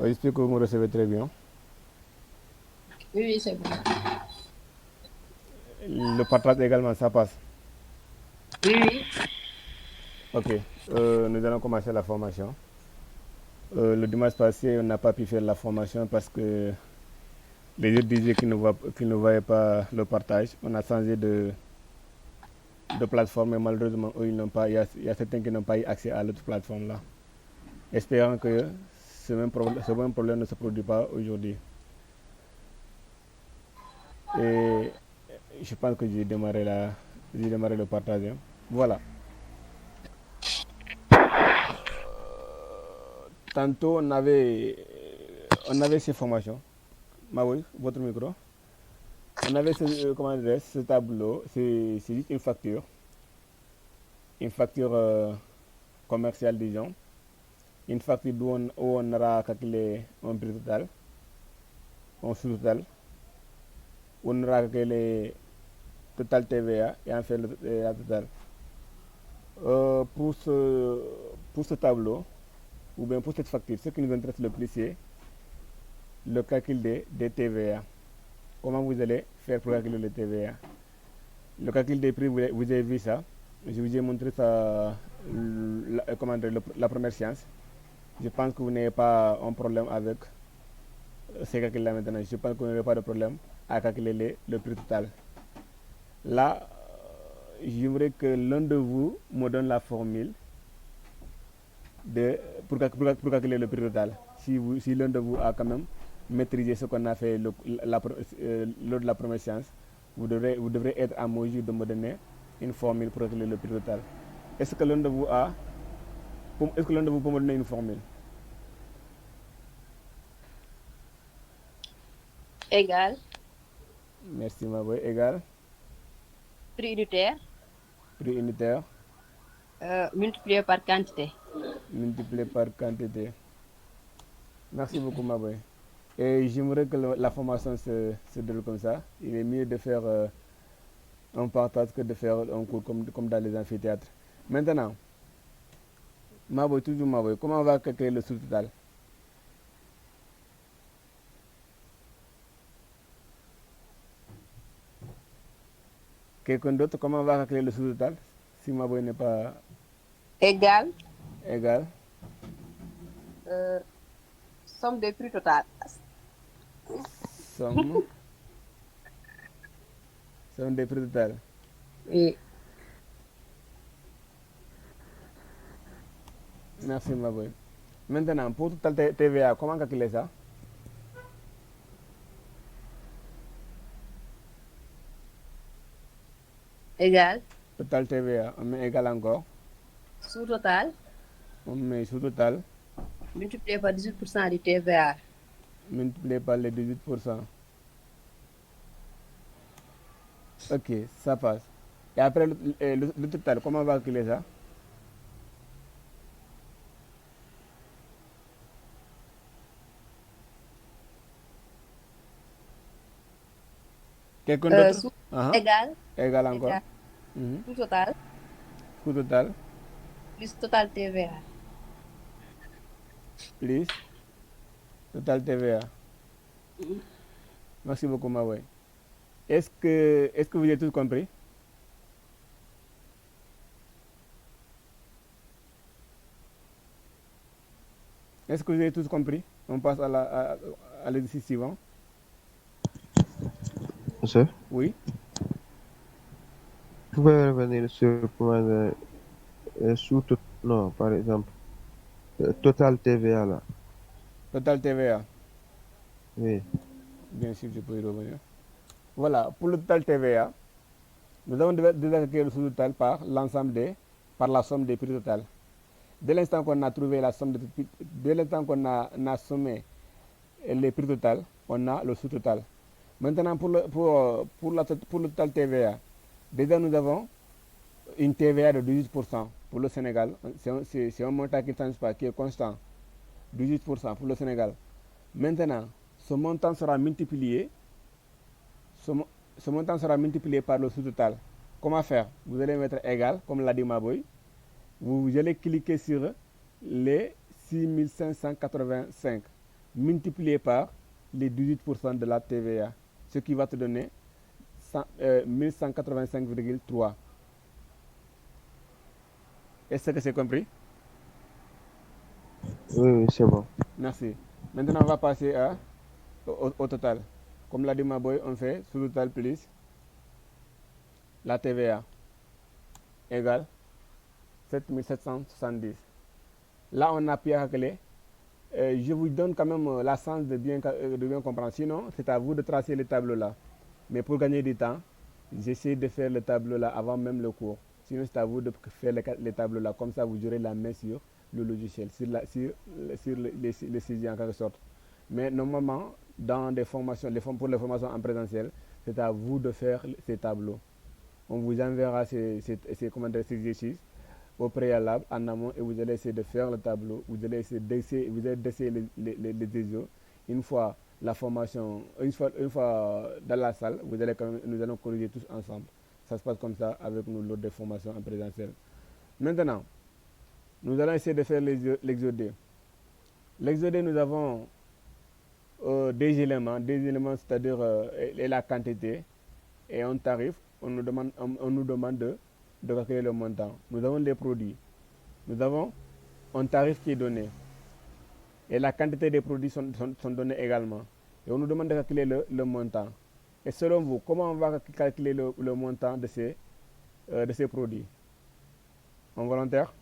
J'espère que vous me recevez très bien. Oui, oui, c'est bon. Le partage également, ça passe. Oui, oui. Ok, nous allons commencer la formation. Le dimanche passé, on n'a pas pu faire la formation parce que les autres disaient qu'ils ne voyaient pas le partage. On a changé de plateforme et malheureusement, eux, ils n'ont pas, il y a certains qui n'ont pas eu accès à l'autre plateforme là. Espérant que ce même problème ne se produit pas aujourd'hui. Et je pense que j'ai démarré le partage, hein. Voilà. Tantôt, on avait ces formations. Maoui, votre micro. On avait comment dire, ce tableau, c'est juste une facture commerciale, disons. Une facture où on aura calculé un prix total, un sous-total, où on aura calculé total TVA et en fait la total. Euh, pour, ce, pour ce tableau, ou bien pour cette facture, ce qui nous intéresse le plus, c'est le calcul des TVA. Comment vous allez faire pour calculer le TVA? Le calcul des prix, vous avez vu ça. Je vous ai montré ça, comment dire, la première séance. Je pense que vous n'avez pas un problème avec ces calculs-là maintenant. Je pense que vous n'avez pas de problème à calculer le prix total. Là, j'aimerais que l'un de vous me donne la formule pour calculer le prix total. Si l'un de vous a quand même maîtrisé ce qu'on a fait lors de la première séance, vous devrez être en mesure de me donner une formule pour calculer le prix total. Est-ce que l'un de vous a, est-ce que l'un de vous peut me donner une formule? Égal, Merci, ma boy. Égal, prix unitaire, prix unitaire multiplié par quantité. multiplié par quantité. Merci beaucoup, ma boy. Et j'aimerais que la formation se déroule comme ça. Il est mieux de faire un partage que de faire un cours comme dans les amphithéâtres. Maintenant, Maboy, toujours Maboy, comment on va calculer le sous-total? Quelqu'un d'autre, comment on va calculer le sous-total? Si Maboy n'est pas Égal, égal, euh, somme des prix total. somme, somme des prix total. Oui. Merci Maboy. Maintenant, pour total TVA, comment calculer ça? Égal, Total TVA, on met égal encore, sous-total, on met sous-total, multiplié par 18% du TVA. multiplié par les 18%. Ok, ça passe. Et après le total, comment on va calculer ça? Quelqu'un d'autre? Sous, Ah, égal, égal encore. égal, Mhm. sous-total, Sous-total, plus total TVA. plus total TVA. Mhm. Merci beaucoup, Maboy. Est-ce que vous avez tous compris? Est-ce que vous avez tous compris? On passe à l'exercice suivant. Monsieur, Oui. vous pouvez revenir sur comment sous tout, non, par exemple, total TVA là. Total TVA. Oui. Bien sûr, je peux y revenir. Voilà, pour le total TVA, nous avons déjà calculé le sous-total par la somme des prix total. Dès l'instant qu'on a trouvé la somme dès l'instant qu'on a sommé les prix total, on a le sous-total. Maintenant, pour le total TVA, déjà nous avons une TVA de 18% pour le Sénégal. C'est un montant qui ne change pas, qui est constant. 18% pour le Sénégal. Maintenant, ce montant sera multiplié, ce, ce montant sera multiplié par le sous-total. Comment faire? Vous allez mettre égal, comme l'a dit Maboy. Vous allez cliquer sur les 6585. multiplié par les 18% de la TVA, ce qui va te donner 1185,3. Est-ce que c'est compris? Oui, c'est bon. Merci. Maintenant, on va passer au total. Comme l'a dit ma boy, on fait sous-total plus la TVA égale 7770. Là, on a pu calculer. Je vous donne quand même la chance de bien comprendre. Sinon, c'est à vous de tracer le tableau là. Mais pour gagner du temps, j'essaie de faire le tableau là avant même le cours. Sinon, c'est à vous de faire les tableaux là. Comme ça, vous aurez la main sur le logiciel, sur les sujets en quelque sorte. Mais normalement, dans des formations, pour les formations en présentiel, c'est à vous de faire ces tableaux. On vous enverra ces exercices au préalable, en amont, et vous allez essayer de faire le tableau. Vous allez essayer d'essayer les exos. Une fois la formation, une fois dans la salle, nous allons corriger tous ensemble. Ça se passe comme ça avec nous lors des formations en présentiel. Maintenant, nous allons essayer de faire l'exodé. L'exodé, nous avons des éléments, c'est-à-dire la quantité et un tarif. On nous demande de calculer le montant. Nous avons les produits. Nous avons un tarif qui est donné. Et la quantité des produits sont données également. Et on nous demande de calculer le montant. Et selon vous, comment on va calculer le montant de ces produits? En volontaire?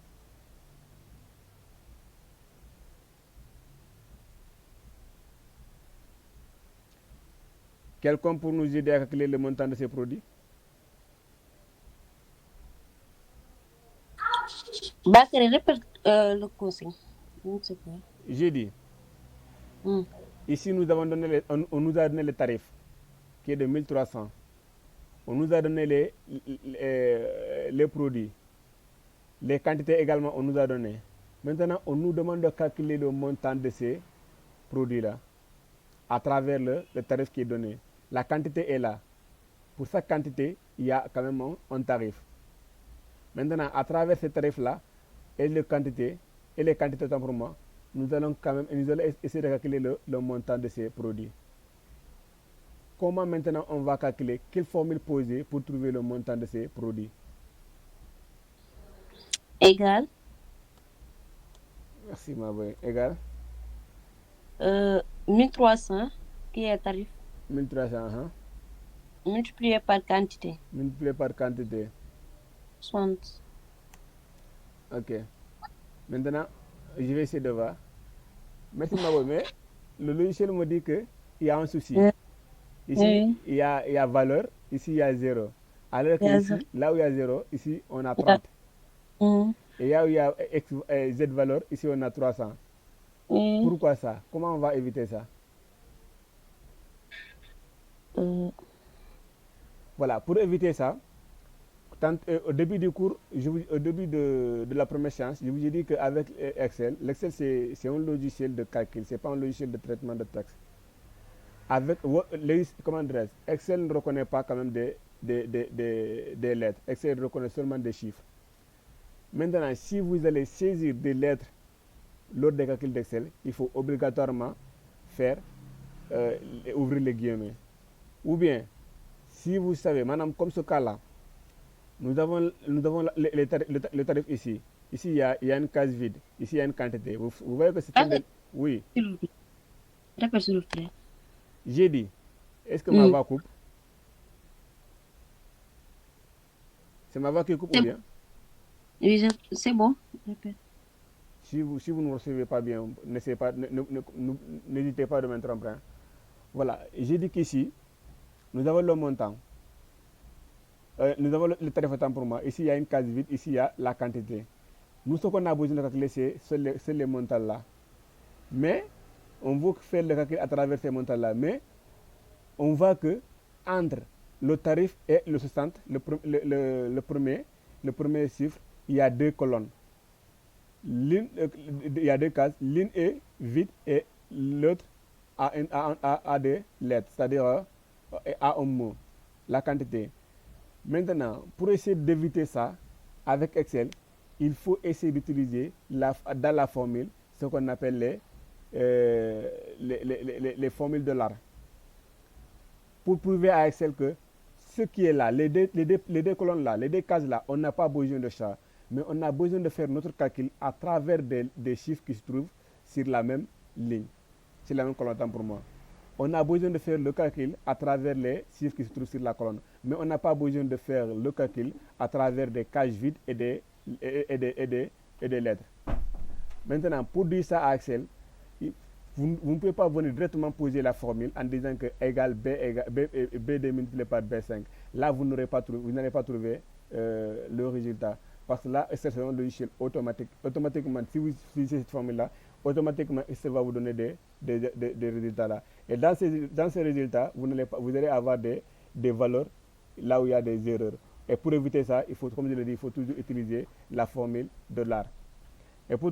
Quelqu'un pour nous aider à calculer le montant de ces produits? Bakary, répète le consigne. J'ai dit, ici nous avons donné on nous a donné le tarif qui est de 1300. On nous a donné les produits. Les quantités également, on nous a donné. Maintenant, on nous demande de calculer le montant de ces produits-là à travers le tarif qui est donné. La quantité est là. Pour chaque quantité, il y a quand même un tarif. Maintenant, à travers ce tarif-là, et les quantités autant pour moi, nous allons essayer de calculer le montant de ces produits. Comment maintenant on va calculer? Quelle formule poser pour trouver le montant de ces produits? Égal. Merci ma boy. Égal 1300 qui est le tarif. 1300, hein? Multiplié par quantité. Multiplié par quantité. 60. Ok. Maintenant, je vais essayer de voir. Merci ma boy, mais le logiciel me dit qu'il y a un souci. Ici, il y a valeur, ici il y a 0. Alors que ici, là où il y a 0, ici on a 30. Et là où il y a Z valeur, ici on a 300. Pourquoi ça? Comment on va éviter ça? Voilà, pour éviter ça, au début du cours, au début de la première séance, je vous ai dit qu'avec Excel, l'Excel c'est un logiciel de calcul, ce n'est pas un logiciel de traitement de texte. Avec comment dirais-je, Excel ne reconnaît pas quand même des lettres. Excel reconnaît seulement des chiffres. Maintenant, si vous allez saisir des lettres lors des calculs d'Excel, il faut obligatoirement ouvrir les guillemets. Ou bien, si vous savez, madame, comme ce cas-là, nous avons le tarif ici. Ici, il y a une case vide. Ici, il y a une quantité. Vous voyez que c'est Oui. Répète s'il vous plaît. J'ai dit, est-ce que ma voix coupe? C'est ma voix qui coupe ou bien? Oui, c'est bon. Répète. Si vous ne recevez pas bien, n'hésitez pas de m'interrompre. Hein. Voilà, j'ai dit qu'ici, nous avons le montant. Nous avons le tarif autant pour moi. Ici, il y a une case vide. Ici, il y a la quantité. Nous, ce qu'on a besoin de calculer, c'est les montants-là. Mais, on veut faire le calcul à travers ces montants-là. Mais, on voit que entre le tarif et le 60, le premier chiffre, il y a deux colonnes. Il y a deux cases. L'une est vide et l'autre a des lettres, c'est-à-dire a un mot, la quantité. Maintenant, pour essayer d'éviter ça, avec Excel, il faut essayer d'utiliser dans la formule ce qu'on appelle les formules de l'art pour prouver à Excel que ce qui est là, les deux colonnes là, les deux cases là, on n'a pas besoin de ça. Mais on a besoin de faire notre calcul à travers des chiffres qui se trouvent sur la même ligne. C'est la même colonne, tant pour moi. On a besoin de faire le calcul à travers les chiffres qui se trouvent sur la colonne. Mais on n'a pas besoin de faire le calcul à travers des cases vides et des lettres. Maintenant, pour dire ça à Excel, vous ne pouvez pas venir directement poser la formule en disant que égale B2 multiplié par B5. Là, vous n'allez pas trouver le résultat. Parce que là, c'est un logiciel automatique. Automatiquement, si vous utilisez cette formule-là, automatiquement, Excel va vous donner des résultats là. Et dans ces résultats, vous allez avoir des valeurs là où il y a des erreurs. Et pour éviter ça, il faut, comme je l'ai dit, il faut toujours utiliser la formule de l'art. Et pour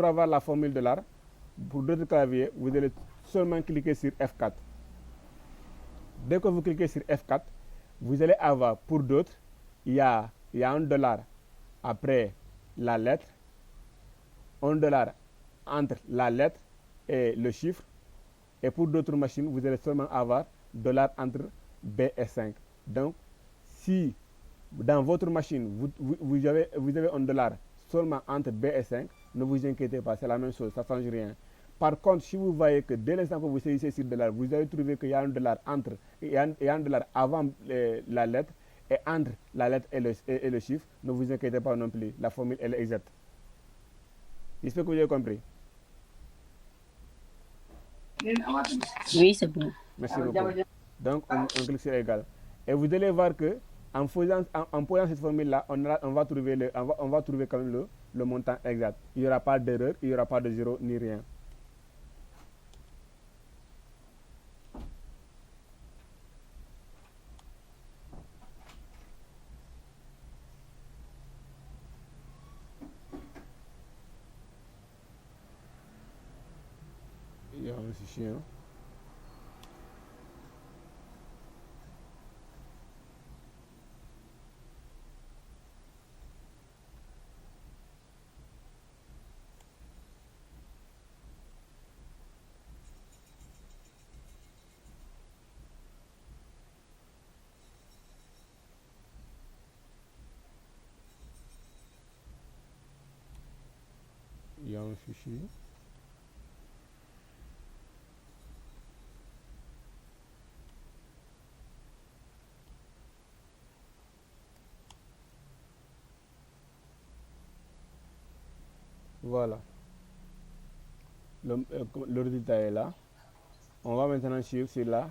avoir la formule de l'art, pour d'autres claviers, vous allez seulement cliquer sur F4. Dès que vous cliquez sur F4, vous allez avoir, pour d'autres, il y a $1 après la lettre, $1 entre la lettre et le chiffre. Et pour d'autres machines, vous allez seulement avoir $ entre B et 5. Donc, si dans votre machine, vous avez $1 seulement entre B et 5, ne vous inquiétez pas, c'est la même chose, ça ne change rien. Par contre, si vous voyez que dès l'instant que vous saisissez sur $, vous allez trouver qu'il y a $1 avant la lettre et entre la lettre et le chiffre, ne vous inquiétez pas non plus, la formule elle est exacte. J'espère que vous avez compris. Oui, c'est bon. Merci beaucoup. Donc, on clique sur égal. Et vous allez voir que en posant cette formule-là, on va trouver quand même le montant exact. Il n'y aura pas d'erreur, il n'y aura pas de zéro ni rien. Il y a un fichier. Hein? Il y a un fichier. Voilà. Le résultat est là. On va maintenant suivre celui-là.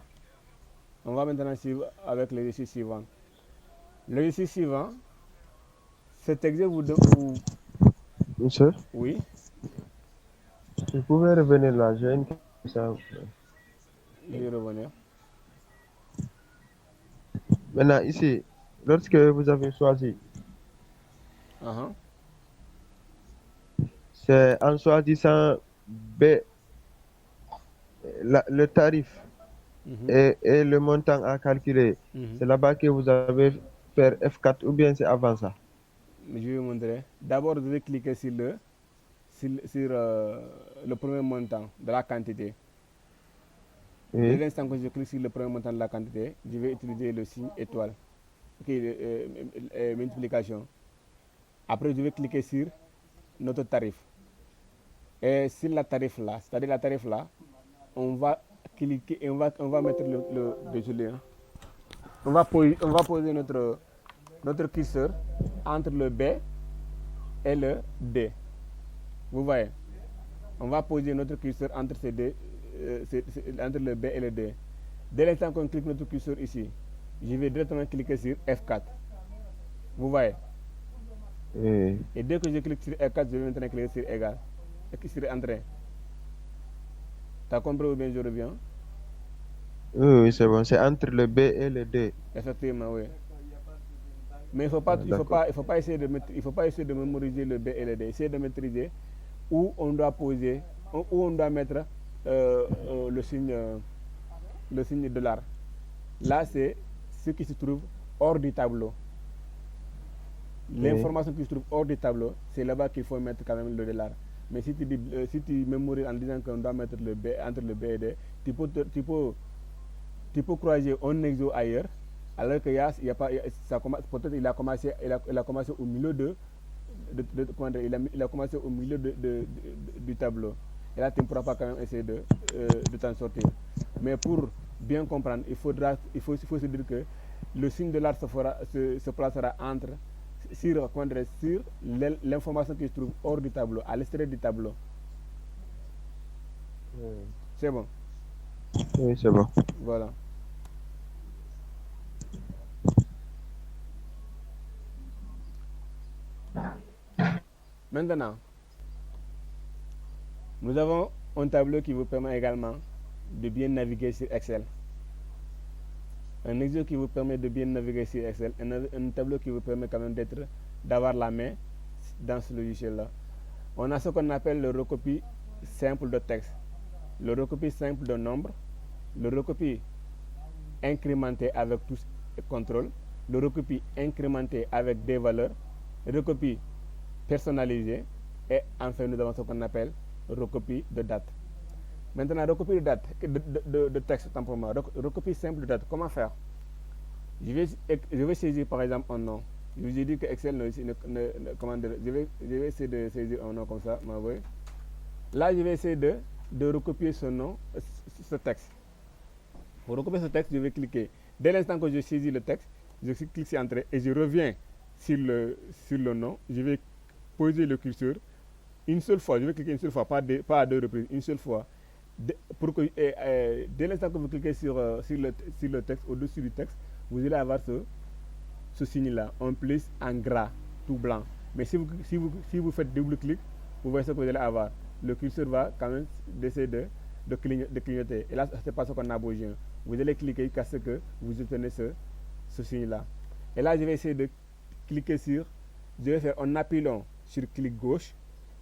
On va maintenant suivre avec l'exercice suivant. L'exercice suivant, cet exercice vous... Monsieur, Oui. vous pouvez revenir là, j'ai une question. Je vais revenir. Maintenant, ici, lorsque vous avez choisi, c'est en choisissant B, le tarif et le montant à calculer. C'est là-bas que vous avez fait F4 ou bien c'est avant ça? Je vais vous montrer. D'abord, vous allez cliquer sur le premier montant de la quantité. Dès l'instant que je clique sur le premier montant de la quantité, je vais utiliser le signe étoile, multiplication. Après, je vais cliquer sur notre tarif. Et sur la tarif là, c'est-à-dire la tarif là, on va cliquer et on va mettre désolé. Hein. On va poser notre curseur entre le B et le D. Vous voyez, on va poser notre curseur entre ces deux, entre le B et le D. Dès l'instant qu'on clique notre curseur ici, je vais directement cliquer sur F4. Vous voyez. Et dès que je clique sur F4, je vais maintenant cliquer sur égal. Et sur entrée. Tu as compris ou bien je reviens? Oui, c'est bon. C'est entre le B et le D. Effectivement, oui. Mais il faut pas essayer de mémoriser le B et le D. Essayez de maîtriser où on doit poser, où on doit mettre le signe $. Là, c'est ce qui se trouve hors du tableau. L'information qui se trouve hors du tableau, c'est là-bas qu'il faut mettre quand même le $. Mais si si tu mémorises en disant qu'on doit mettre le B entre le B et D, tu peux croiser un exo ailleurs, alors que peut-être il a commencé au milieu il a commencé au milieu du tableau. Et là, tu ne pourras pas quand même essayer de t'en sortir. Mais pour bien comprendre, il faut se dire que le signe de l'art se placera sur l'information qui se trouve hors du tableau, à l'extérieur du tableau. C'est bon? Oui, c'est bon. Voilà. Maintenant, nous avons un tableau qui vous permet également de bien naviguer sur Excel. Un exo qui vous permet de bien naviguer sur Excel. Un tableau qui vous permet quand même d'avoir la main dans ce logiciel-là. On a ce qu'on appelle le recopie simple de texte, le recopie simple de nombre, le recopie incrémenté avec tous et contrôle, le recopie incrémenté avec des valeurs, recopie personnalisé, et enfin nous avons ce qu'on appelle recopie de date. Maintenant, recopie de date, de texte, tant pour moi. Recopie simple de date, comment faire? Je vais saisir par exemple un nom. Je vous ai dit que Excel je vais essayer de saisir un nom comme ça, m'envoyer. Là, je vais essayer de recopier ce nom, ce texte. Pour recopier ce texte, je vais cliquer. Dès l'instant que je saisis le texte, je clique sur Entrée et je reviens sur le nom. Je vais poser le curseur une seule fois. Je vais cliquer une seule fois, pas à deux reprises, une seule fois. Dès l'instant que vous cliquez sur le texte, au-dessus du texte, vous allez avoir ce signe-là, en plus en gras, tout blanc. Mais si vous faites double-clic, vous voyez ce que vous allez avoir. Le curseur va quand même essayer de clignoter. Et là, ce n'est pas ce qu'on a besoin. Vous allez cliquer jusqu'à ce que vous obtenez ce signe-là. Et là, je vais essayer de cliquer je vais faire un appui long sur clic gauche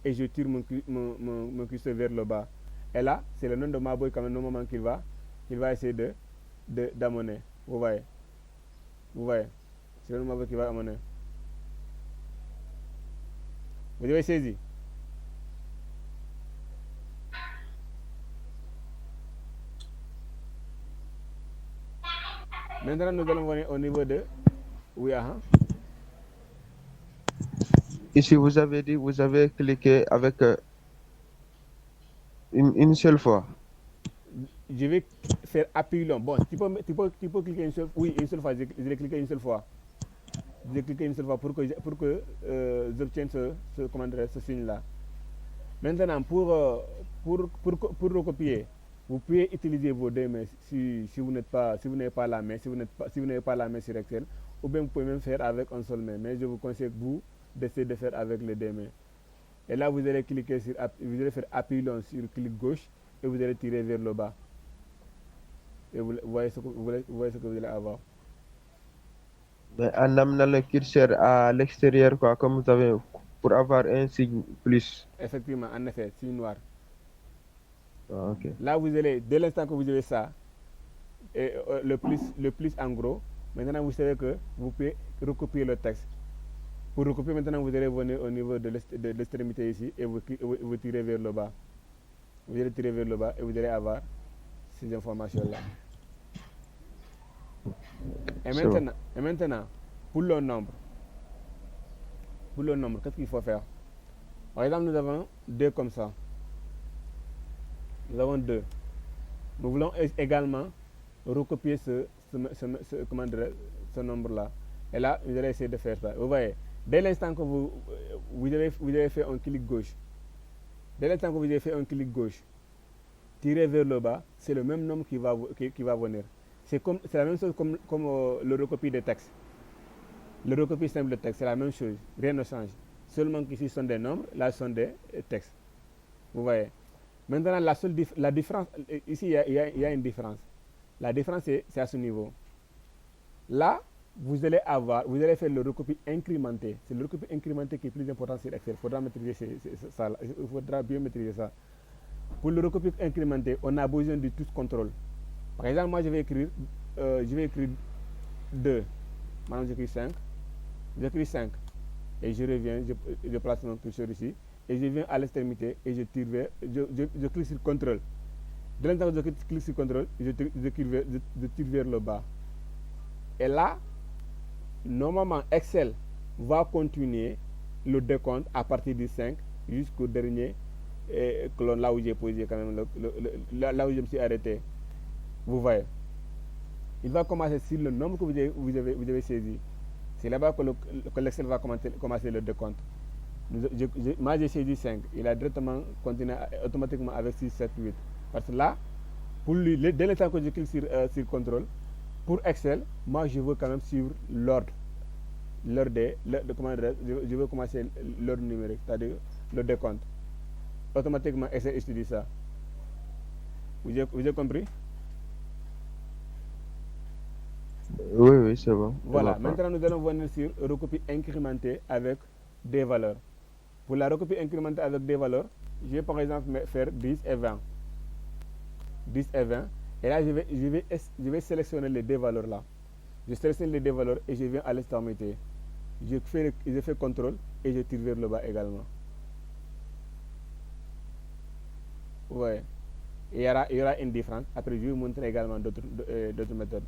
et je tire mon curseur vers le bas. Et là, c'est le nom de Maboy quand même, normalement qu'il va essayer d'amener. Vous voyez? C'est le nom de Maboy qu'il va amener. Vous avez saisi? Maintenant, nous allons venir au niveau de... Oui, Ici, vous avez dit, vous avez cliqué avec une seule fois. Je vais faire appui long. Bon, tu peux cliquer une seule fois. Oui, une seule fois. Je vais cliquer une seule fois. Je vais cliquer une seule fois pour que j'obtienne ce signe-là. Maintenant, pour recopier, vous pouvez utiliser vos deux mains si vous n'avez pas la main, si vous n'avez pas la main sur Excel, ou bien vous pouvez même faire avec un seul main. Mais je vous conseille d'essayer de faire avec les deux mains. Et là, vous allez faire appui long sur clic gauche et vous allez tirer vers le bas. Et vous voyez ce que vous allez avoir. Mais en amenant le curseur à l'extérieur, quoi, comme vous avez, pour avoir un signe plus. Effectivement, en effet, signe noir. Ah, ok. Là, vous allez, dès l'instant que vous avez ça, et, le plus en gros, maintenant vous savez que vous pouvez recopier le texte. Pour recopier, maintenant vous allez venir au niveau de l'extrémité ici et vous tirez vers le bas. Vous allez tirer vers le bas et vous allez avoir ces informations-là. Et maintenant, pour le nombre, qu'est-ce qu'il faut faire? Par exemple, nous avons deux comme ça. Nous avons deux. Nous voulons également recopier ce nombre-là. Et là, vous allez essayer de faire ça. Vous voyez, dès l'instant que vous avez fait un clic gauche, tirez vers le bas, c'est le même nombre qui va venir. C'est la même chose comme le recopie de texte. Le recopie simple de texte, c'est la même chose. Rien ne change. Seulement qu'ici, ce sont des nombres, là, ce sont des textes. Vous voyez. Maintenant, la différence, ici, il y a une différence. La différence, c'est à ce niveau. Là, vous allez faire le recopie incrémenté. C'est le recopie incrémenté qui est plus important sur Excel. Il faudra maîtriser ça. Il faudra bien maîtriser ça. Pour le recopie incrémenté, on a besoin de tout contrôle. Par exemple, moi, je vais écrire 2. Maintenant, j'écris 5. J'écris 5. Et je reviens, je place mon curseur ici. et je viens à l'extrémité et je tire vers, je clique sur CTRL. Dès l'instant que je clique sur CTRL, je tire vers le bas. Et là, normalement, Excel va continuer le décompte à partir du 5 jusqu'au dernier colonne, là où j'ai posé quand même, là où je me suis arrêté. Vous voyez. Il va commencer sur le nombre que vous avez saisi. C'est là-bas que l'Excel va commencer le décompte. Moi, j'ai saisi 5. Il a directement continué automatiquement avec 6, 7, 8. Parce que là, pour lui, dès le temps que je clique sur contrôle, pour Excel, moi, je veux quand même suivre l'ordre. Je veux commencer l'ordre numérique, c'est-à-dire le décompte. Automatiquement, Excel étudie ça. Vous avez compris? Oui, c'est bon. Voilà, maintenant nous allons venir sur recopie incrémentée avec des valeurs. Pour la recopie incrémentée avec des valeurs, je vais par exemple faire 10 et 20. 10 et 20. Et là, je vais sélectionner les deux valeurs là. Je sélectionne les deux valeurs et je viens à l'extrémité. Je fais CTRL et je tire vers le bas également. Ouais. Il y aura une différence. Après, je vais vous montrer également d'autres méthodes.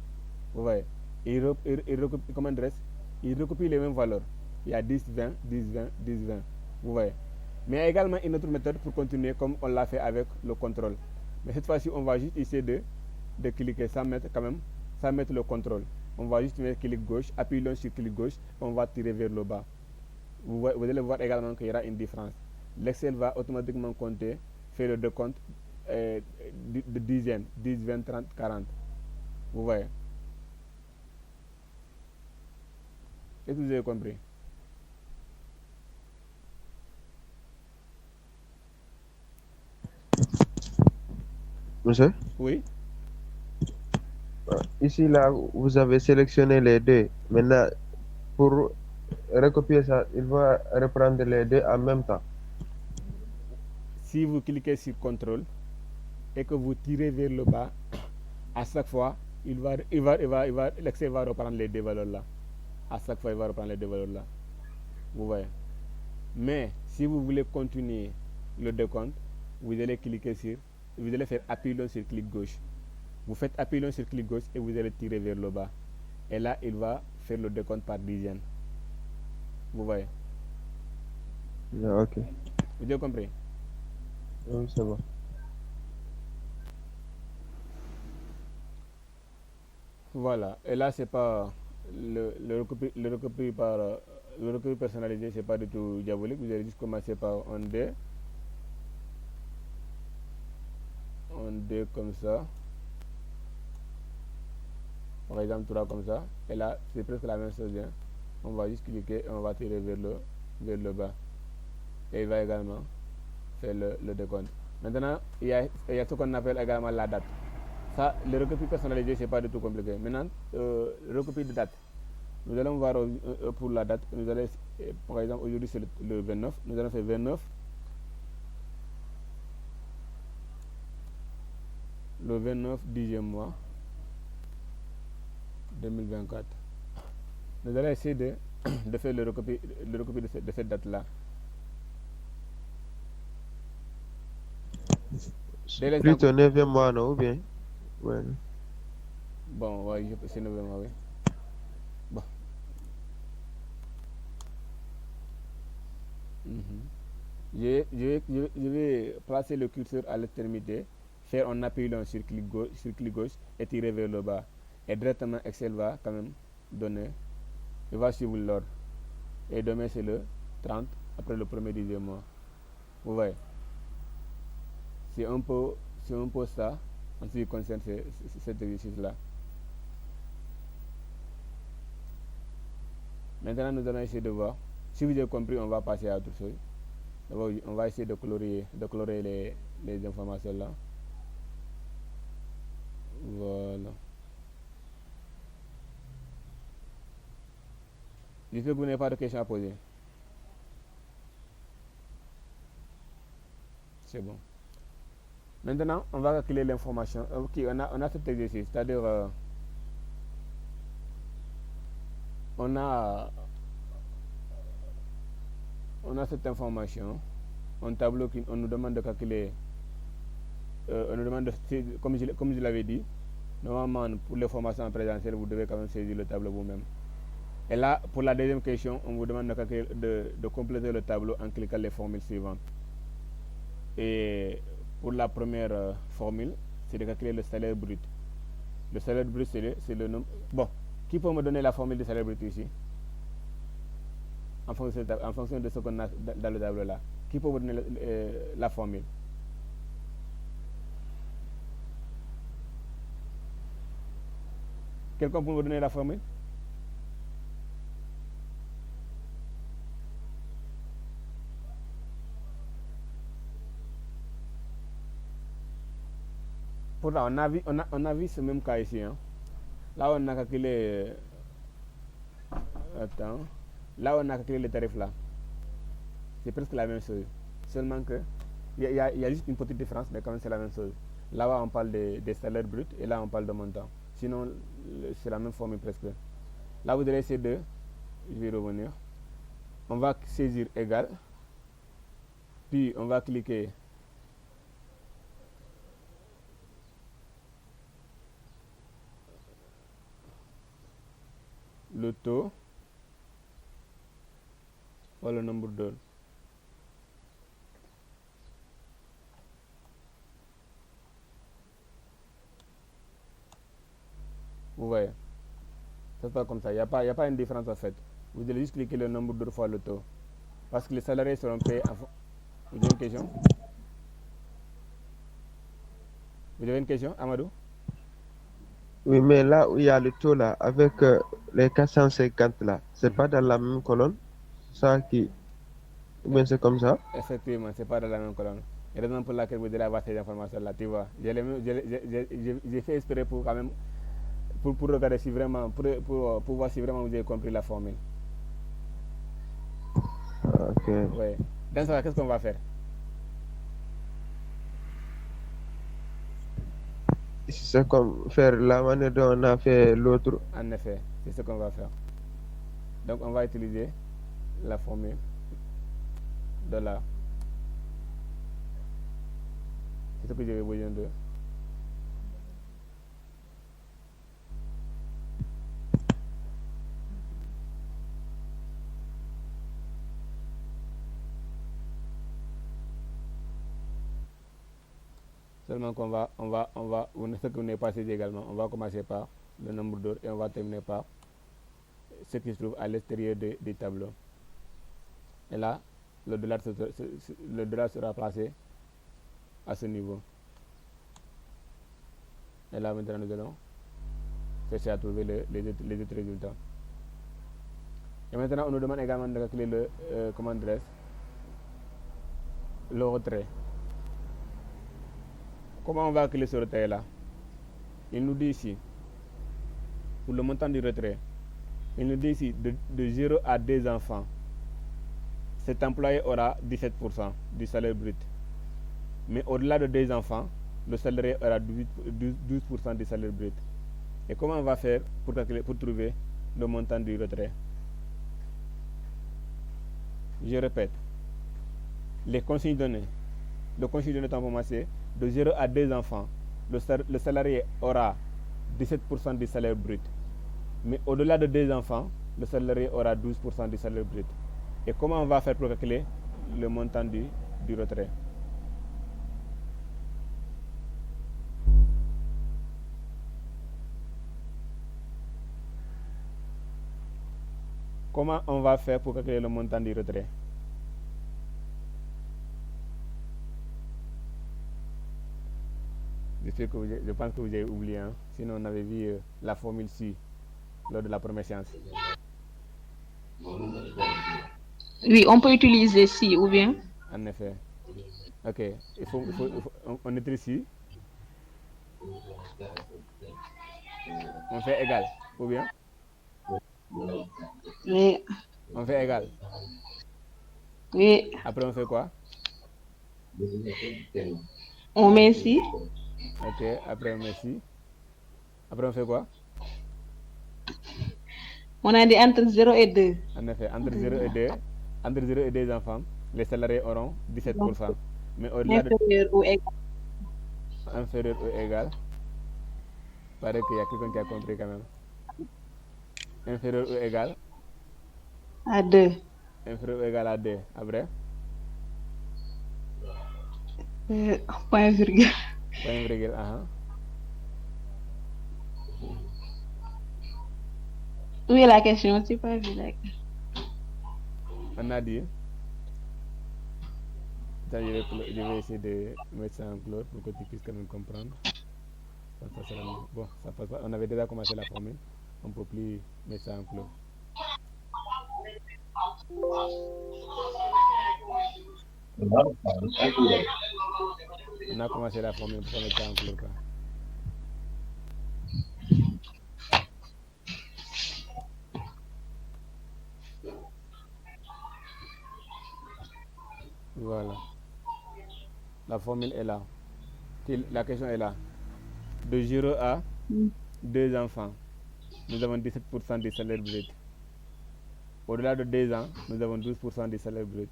Vous voyez. Il recopie les mêmes valeurs. Il y a 10, 20, 10, 20, 10, 20. Vous voyez. Mais il y a également une autre méthode pour continuer comme on l'a fait avec le contrôle. Mais cette fois-ci, on va juste essayer de cliquer sans mettre le contrôle. On va juste mettre clic gauche, appuyons sur clic gauche, on va tirer vers le bas. Vous allez voir également qu'il y aura une différence. L'Excel va automatiquement compter, faire le décompte de dizaines, 10, 20, 30, 40. Vous voyez. Est-ce que vous avez compris? Monsieur? Oui. Ici, là, vous avez sélectionné les deux. Maintenant, pour recopier ça, il va reprendre les deux en même temps. Si vous cliquez sur CTRL et que vous tirez vers le bas, à chaque fois, l'Excel va reprendre les deux valeurs là. À chaque fois, il va reprendre les deux valeurs là. Vous voyez. Mais si vous voulez continuer le décompte, vous allez faire appui sur clic gauche. Vous faites appui sur clic gauche et vous allez tirer vers le bas. Et là, il va faire le décompte par dizaines. Vous voyez. Ok. Vous avez compris? Oui, c'est bon. Voilà. Et là, c'est pas le recopie personnalisé, c'est pas du tout diabolique. Vous allez juste commencer par un D comme ça. Par exemple, 3 comme ça. Et là, c'est presque la même chose. Hein. On va juste cliquer et on va tirer vers le bas. Et il va également faire le décompte. Maintenant, il y a ce qu'on appelle également la date. Ça, le recopie personnalisé, c'est pas du tout compliqué. Maintenant, recopie de date. Nous allons voir pour la date. Nous allons, par exemple, aujourd'hui c'est le 29. Nous allons faire 29. Le 29 10e mois 2024. Nous allons essayer de faire le recopie de cette date-là. Plutôt 9e mois, non, ou bien? Ouais. Bon, ouais, c'est 9e mois, oui. Bon. Je vais placer le curseur à l'extrémité, faire un appui long sur clic gauche et tirer vers le bas. Et directement, Excel va quand même donner, il va suivre l'ordre. Et demain, c'est le 30, après le premier 10e mois. Vous voyez? C'est un peu ça, en ce qui concerne cet exercice-là. Maintenant, nous allons essayer de voir. Si vous avez compris, on va passer à autre chose. D'abord, on va essayer de colorer les informations là. Voilà. J'espère que vous n'avez pas de questions à poser. C'est bon. Maintenant, on va calculer l'information. Ok, on a cet exercice, c'est-à-dire on a cette information un tableau on nous demande de calculer, on nous demande comme je l'avais dit, normalement pour les formations en présentiel, vous devez quand même saisir le tableau vous-même. Et là, pour la deuxième question, on vous demande de compléter le tableau en cliquant les formules suivantes. Et pour la première formule, c'est de calculer le salaire brut. Le salaire brut, c'est le nombre. Bon, qui peut me donner la formule du salaire brut ici en fonction de ce qu'on a dans le tableau là. Qui peut me donner la formule? Quelqu'un peut me donner la formule? Pourtant, on a vu ce même cas ici. Hein. Là, on a calculé. Attends. Là, on a calculé les tarifs là. C'est presque la même chose. Seulement que. Il y a juste une petite différence, mais quand même, c'est la même chose. Là-bas, on parle des salaires bruts et là, on parle de montant. Sinon, c'est la même formule presque. Là, vous allez essayer de. Je vais revenir. On va saisir égal. Puis, on va cliquer. Le taux ou le nombre d'heures. Vous voyez, ça se passe comme ça. Il n'y a pas une différence en fait. Vous allez juste cliquer le nombre d'heures fois le taux. Parce que les salariés seront payés en fonction. Vous avez une question? Vous avez une question, Amadou? Oui, mais là où il y a le taux là, avec les 450 là, c'est pas dans la même colonne? Ça qui. Ou bien c'est comme ça? Effectivement, c'est pas dans la même colonne. Et raison pour laquelle vous devez avoir ces informations là, tu vois. J'ai fait espérer pour quand même. Pour regarder si vraiment. Pour voir si vraiment vous avez compris la formule. Ok. Ouais. Dans ce cas, qu'est-ce qu'on va faire? C'est comme faire la manière dont on a fait l'autre. En effet, c'est ce qu'on va faire. Donc, on va utiliser la formule de là. C'est ce que j'avais besoin de. Seulement qu'on ce que vous n'avez pas saisi également, on va commencer par le nombre d'heures et on va terminer par ce qui se trouve à l'extérieur des tableaux. Et là, le dollar sera placé à ce niveau. Et là, maintenant, nous allons chercher à trouver les autres résultats. Et maintenant, on nous demande également de calculer le retrait. Comment on va calculer ce retrait-là? Il nous dit ici, pour le montant du retrait, il nous dit ici de 0 à 2 enfants. Cet employé aura 17% du salaire brut. Mais au-delà de 2 enfants, le salarié aura 12% du salaire brut. Et comment on va faire pour trouver le montant du retrait? Je répète, les consignes données. Le consigne donné pour moi, c'est de 0 à 2 enfants. Le salarié aura 17% du salaire brut. Mais au-delà de 2 enfants, le salarié aura 12% du salaire brut. Et comment on va faire pour calculer le montant du retrait? Comment on va faire pour calculer le montant du retrait? Je pense que vous avez oublié, hein? Sinon on avait vu la formule ci lors de la première séance. Oui, on peut utiliser si ou bien. En effet. Ok, on utilise ci. On fait égal, ou bien? Oui. On fait égal. Oui. Après on fait quoi? On met si. Ok, après on met ci. Après on fait quoi? On a dit entre 0 et 2. En effet, entre 0 et 2 enfants, les salariés auront 17%. Donc, Mais au-delà de inférieur ou égal. inférieur ou égal, paraît qu'il y a quelqu'un qui a compris quand même. Inférieur ou égal, À 2. inférieur ou égal à 2. Après, Point virgule. point virgule, Où est la question? Tu pas vu la question. on a dit. Attends, je vais essayer de mettre ça en clair pour que tu puisses quand même comprendre. Ça sera mieux. Bon, ça passe pas. On avait déjà commencé la formule. On ne peut plus mettre ça en clair. On a commencé la formule pour mettre ça en clair, quoi. Voilà. La formule est là. La question est là. De 0 à 2 enfants, nous avons 17% du salaire brut. Au-delà de 2 ans, nous avons 12% du salaire brut.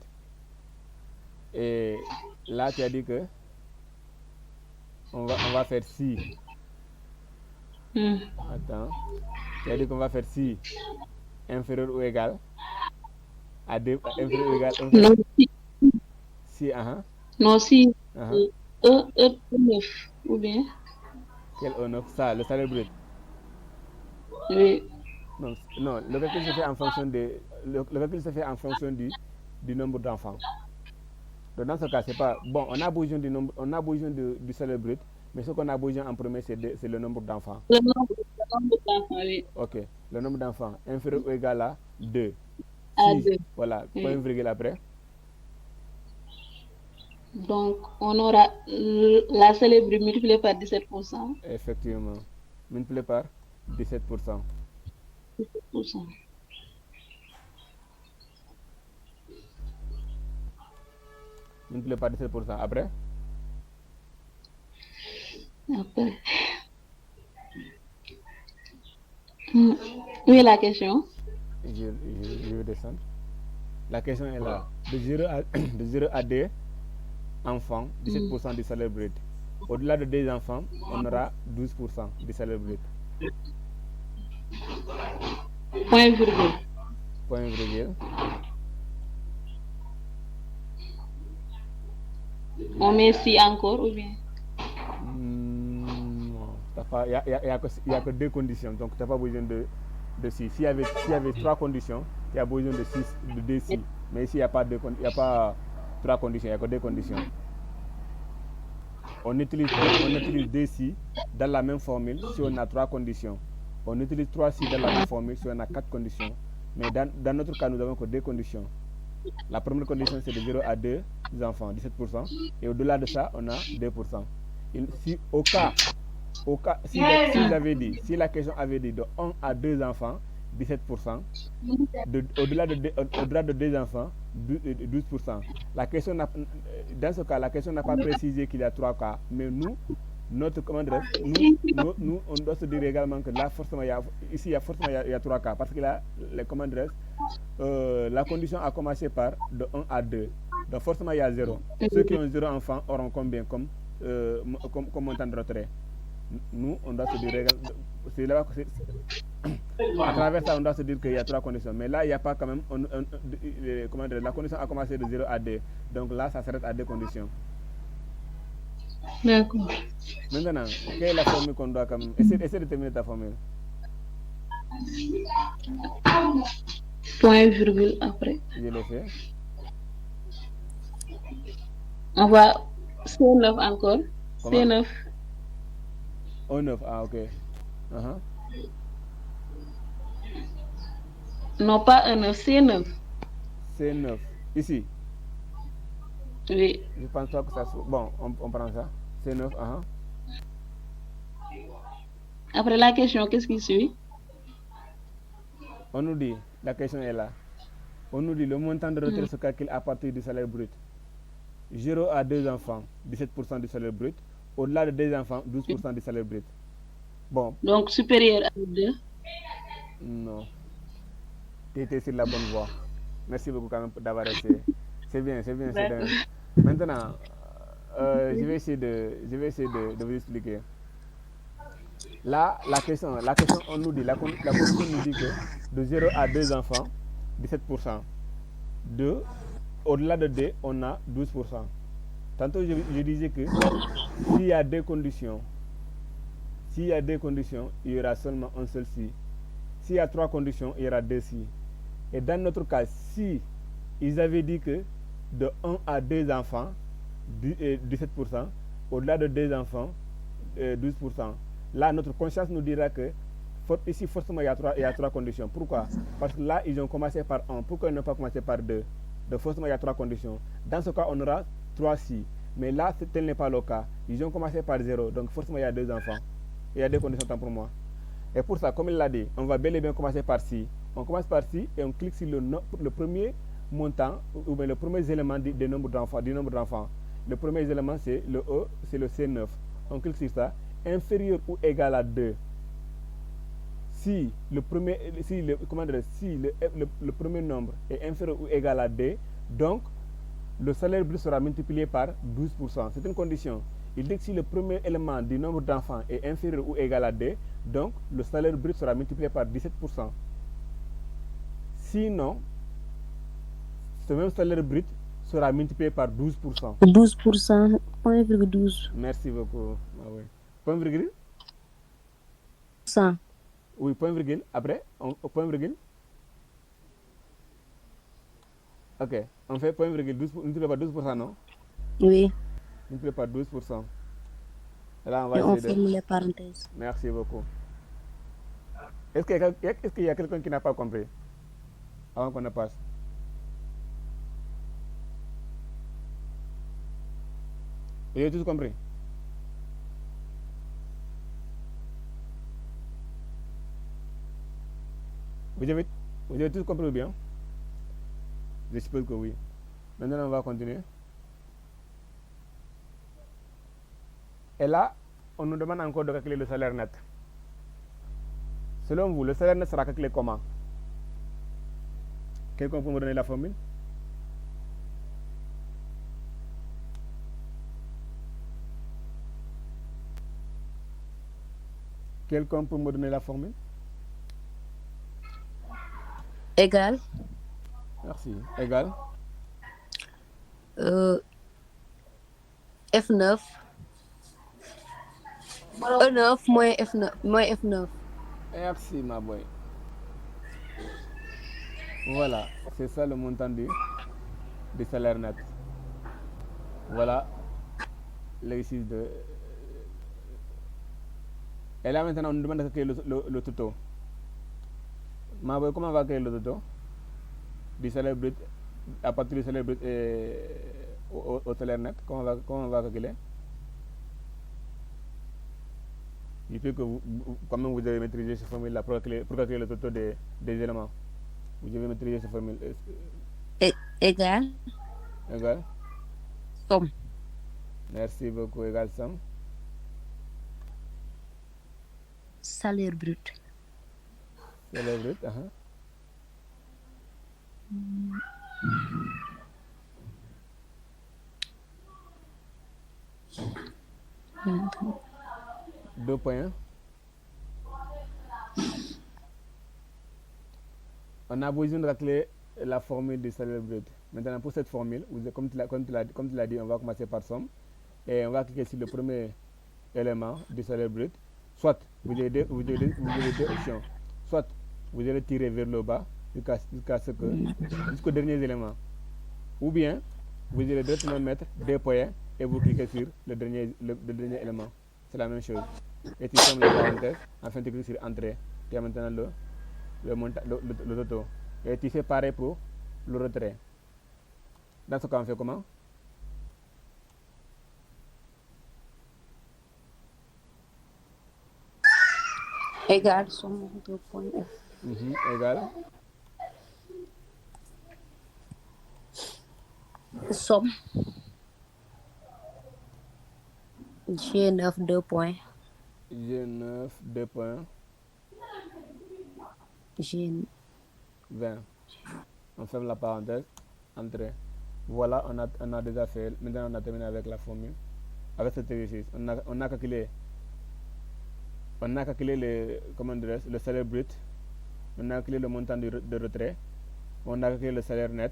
Et là, tu as dit que on va faire si. Attends. Tu as dit qu'on va faire si inférieur ou égal à 2, inférieur ou égal Non, si, non, si E9 ou bien. Quel honneur? Ça, le salaire brut. Oui. Non, non, le calcul se fait en fonction le calcul se fait en fonction du nombre d'enfants. Donc dans ce cas, c'est pas bon. On a besoin du nombre, on a besoin du salaire brut, mais ce qu'on a besoin en premier, c'est le nombre d'enfants. Le nombre d'enfants, oui. Ok, le nombre d'enfants inférieur ou égal à 2. À Si, 2. voilà, Oui. point virgule après. Donc, on aura la salaire brute multipliée par 17%. Effectivement, multiplié par 17%. 17%. Multiplié par 17%. Après? Après. Où est la question? Je vais descendre. La question est là. De 0 à 2 enfants, 17% du salaire brut. Au-delà de 2 enfants, on aura 12% du salaire brut. Point virgule. Point virgule. On met si encore ou bien? Il n'y a que 2 conditions, donc tu n'as pas besoin de si. S'il y avait 3 conditions, tu as besoin de 2 si. Mais ici, il n'y a pas 3 conditions, il n'y a que 2 conditions. On utilise 2 si dans la même formule si on a 3 conditions. On utilise 3 si dans la même formule si on a 4 conditions. Mais dans notre cas, nous avons que 2 conditions. La première condition, c'est de 0 à 2 enfants, 17%. Et au-delà de ça, on a 2%. Si la question avait dit de 1 à 2 enfants, 17%. Au-delà de 2 enfants, 12%. Dans ce cas, la question n'a pas précisé qu'il y a 3 cas. Mais nous, on doit se dire également que là, forcément, il y a 3 cas. Parce que là, la condition a commencé par de 1 à 2. Donc forcément, il y a 0. Ceux qui ont 0 enfants auront combien comme montant de retrait? Nous, on doit se dire, à travers ça, on doit se dire qu'il y a 3 conditions. Mais là, il n'y a pas quand même, la condition a commencé de 0 à 2. Donc là, ça s'arrête à 2 conditions. D'accord. Maintenant, quelle est la formule qu'on doit quand même... Essaie de terminer ta formule. Point virgule après. Je l'ai fait. On va C9 encore. Comment? C9. O9, ok. Non, pas E9, C9. C9. Ici. Oui. Je pense pas que ça soit... Bon, on prend ça. C9, Après la question, qu'est-ce qui suit? On nous dit, la question est là. On nous dit le montant de retrait se calcule à partir du salaire brut. 0 à 2 enfants, 17% du salaire brut. Au-delà de 2 enfants, 12% du salaire brut. Bon. Donc supérieur à 2? Non. Tu étais sur la bonne voie. Merci beaucoup quand même d'avoir essayé. C'est bien, c'est bien. D'accord. Maintenant, je vais essayer de vous expliquer. Là, la question, on nous dit, la condition nous dit que de 0 à 2 enfants, 17%. Au-delà de 2, on a 12%. Tantôt, je disais que s'il y a deux conditions, s'il y a deux conditions, il y aura seulement un seul si. S'il y a trois conditions, il y aura deux si. Et dans notre cas, si ils avaient dit que de 1 à 2 enfants, 17%, au-delà de 2 enfants, 12%. Là, notre conscience nous dira que ici, forcément, il y a trois conditions. Pourquoi? Parce que là, ils ont commencé par 1. Pourquoi ils n'ont pas commencé par 2? Donc, forcément, il y a trois conditions. Dans ce cas, on aura 3 si. Mais là, tel n'est pas le cas. Ils ont commencé par 0. Donc, forcément, il y a 2 enfants. Il y a deux conditions tant pour moi. Et pour ça, comme il l'a dit, on va bel et bien commencer par si. On commence par si et on clique sur le premier montant ou bien le premier élément du nombre d'enfants. Le premier élément, c'est le E, c'est le C9. On clique sur ça. Inférieur ou égal à 2. Si le premier nombre est inférieur ou égal à 2, donc le salaire brut sera multiplié par 12%. C'est une condition. Il dit que si le premier élément du nombre d'enfants est inférieur ou égal à 2, donc le salaire brut sera multiplié par 17%. Sinon, ce même salaire brut sera multiplié par 12%. 12%, 0,12. Merci beaucoup. Ah oui. Point virgule? 100. Oui, point virgule. Après, point virgule. Ok, on fait point virgule 12, multiplié par 12%, non? Oui. Multiplié par 12%. Là, on va Et on essayer de... ferme les parenthèses. Merci beaucoup. Est-ce qu'il y a quelqu'un qui n'a pas compris avant qu'on ne passe? Vous avez tous compris? Vous avez tous compris ou bien? Je suppose que oui. Maintenant, on va continuer. Et là, on nous demande encore de calculer le salaire net. Selon vous, le salaire net sera calculé comment? Quelqu'un peut me donner la formule? Quelqu'un peut me donner la formule? Égal. Merci. Égal. F9. E9 moins F9. Moins F9. Merci, ma boy. Voilà, c'est ça le montant du salaire net. Voilà l'exercice de... Et là maintenant, on nous demande de créer le tuto. Ma boy, comment on va créer le tuto du salaire brut, à partir du salaire brut et au salaire net? Comment on va calculer? Il faut que quand même vous avez maîtrisé cette formule-là pour calculer le tuto des éléments. Vous devez maîtriser cette formule. Égal. Égal. Somme. Merci beaucoup. Égal somme. Salaire brut. Salaire brut. Deux points. On a besoin de calculer la formule du salaire brut. Maintenant, pour cette formule, comme tu l'as dit, on va commencer par somme. Et on va cliquer sur le premier élément du salaire brut. Soit vous avez deux options. Soit vous allez tirer vers le bas jusqu'au dernier élément. Ou bien vous allez directement mettre deux points et vous cliquez sur le dernier élément. C'est la même chose. Et tu fermes la parenthèse, enfin tu cliques sur entrée. Tu as maintenant le toto. Et tu fais pareil pour le retrait. Dans ce cas, on fait comment? Égal, somme, 2 points F. Égal. Somme. G9, 2 points. G9, 2 points. G... 20. On ferme la parenthèse. Entrée. Voilà, on a déjà fait. Maintenant, on a terminé avec la formule. Avec cet exercice, on a calculé le salaire brut, on a calculé le montant de retrait, on a calculé le salaire net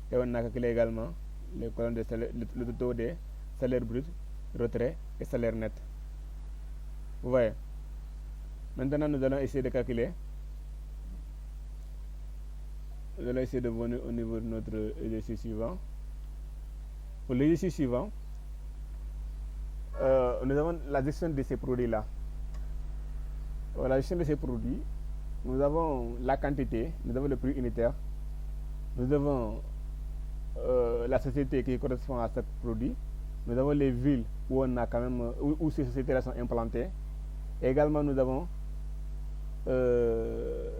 et on a calculé également les colonnes de salaire, le taux des salaires bruts, retrait et salaire net. Vous voyez. Maintenant, nous allons essayer de calculer. Nous allons essayer de venir au niveau de notre exercice suivant. Pour l'exercice suivant, nous avons la gestion de ces produits-là. La gestion de ces produits, nous avons la quantité, nous avons le prix unitaire, nous avons la société qui correspond à ce produit, nous avons les villes où on a quand même où ces sociétés-là sont implantées. Et également, nous avons ce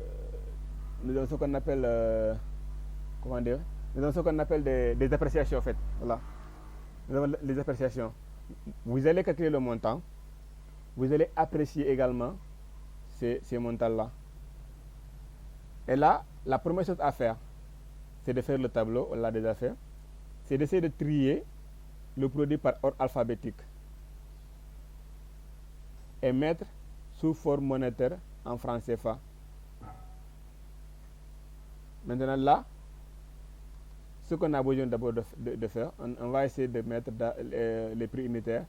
qu'on appelle nous avons ce qu'on appelle des appréciations en fait. Voilà. Nous avons les appréciations. Vous allez calculer le montant, vous allez apprécier également ces montants-là. Et là, la première chose à faire, c'est de faire le tableau, on l'a déjà fait, c'est d'essayer de trier le produit par ordre alphabétique et mettre sous forme monétaire en francs CFA. Maintenant là, ce qu'on a besoin d'abord de faire, on va essayer de mettre les prix unitaires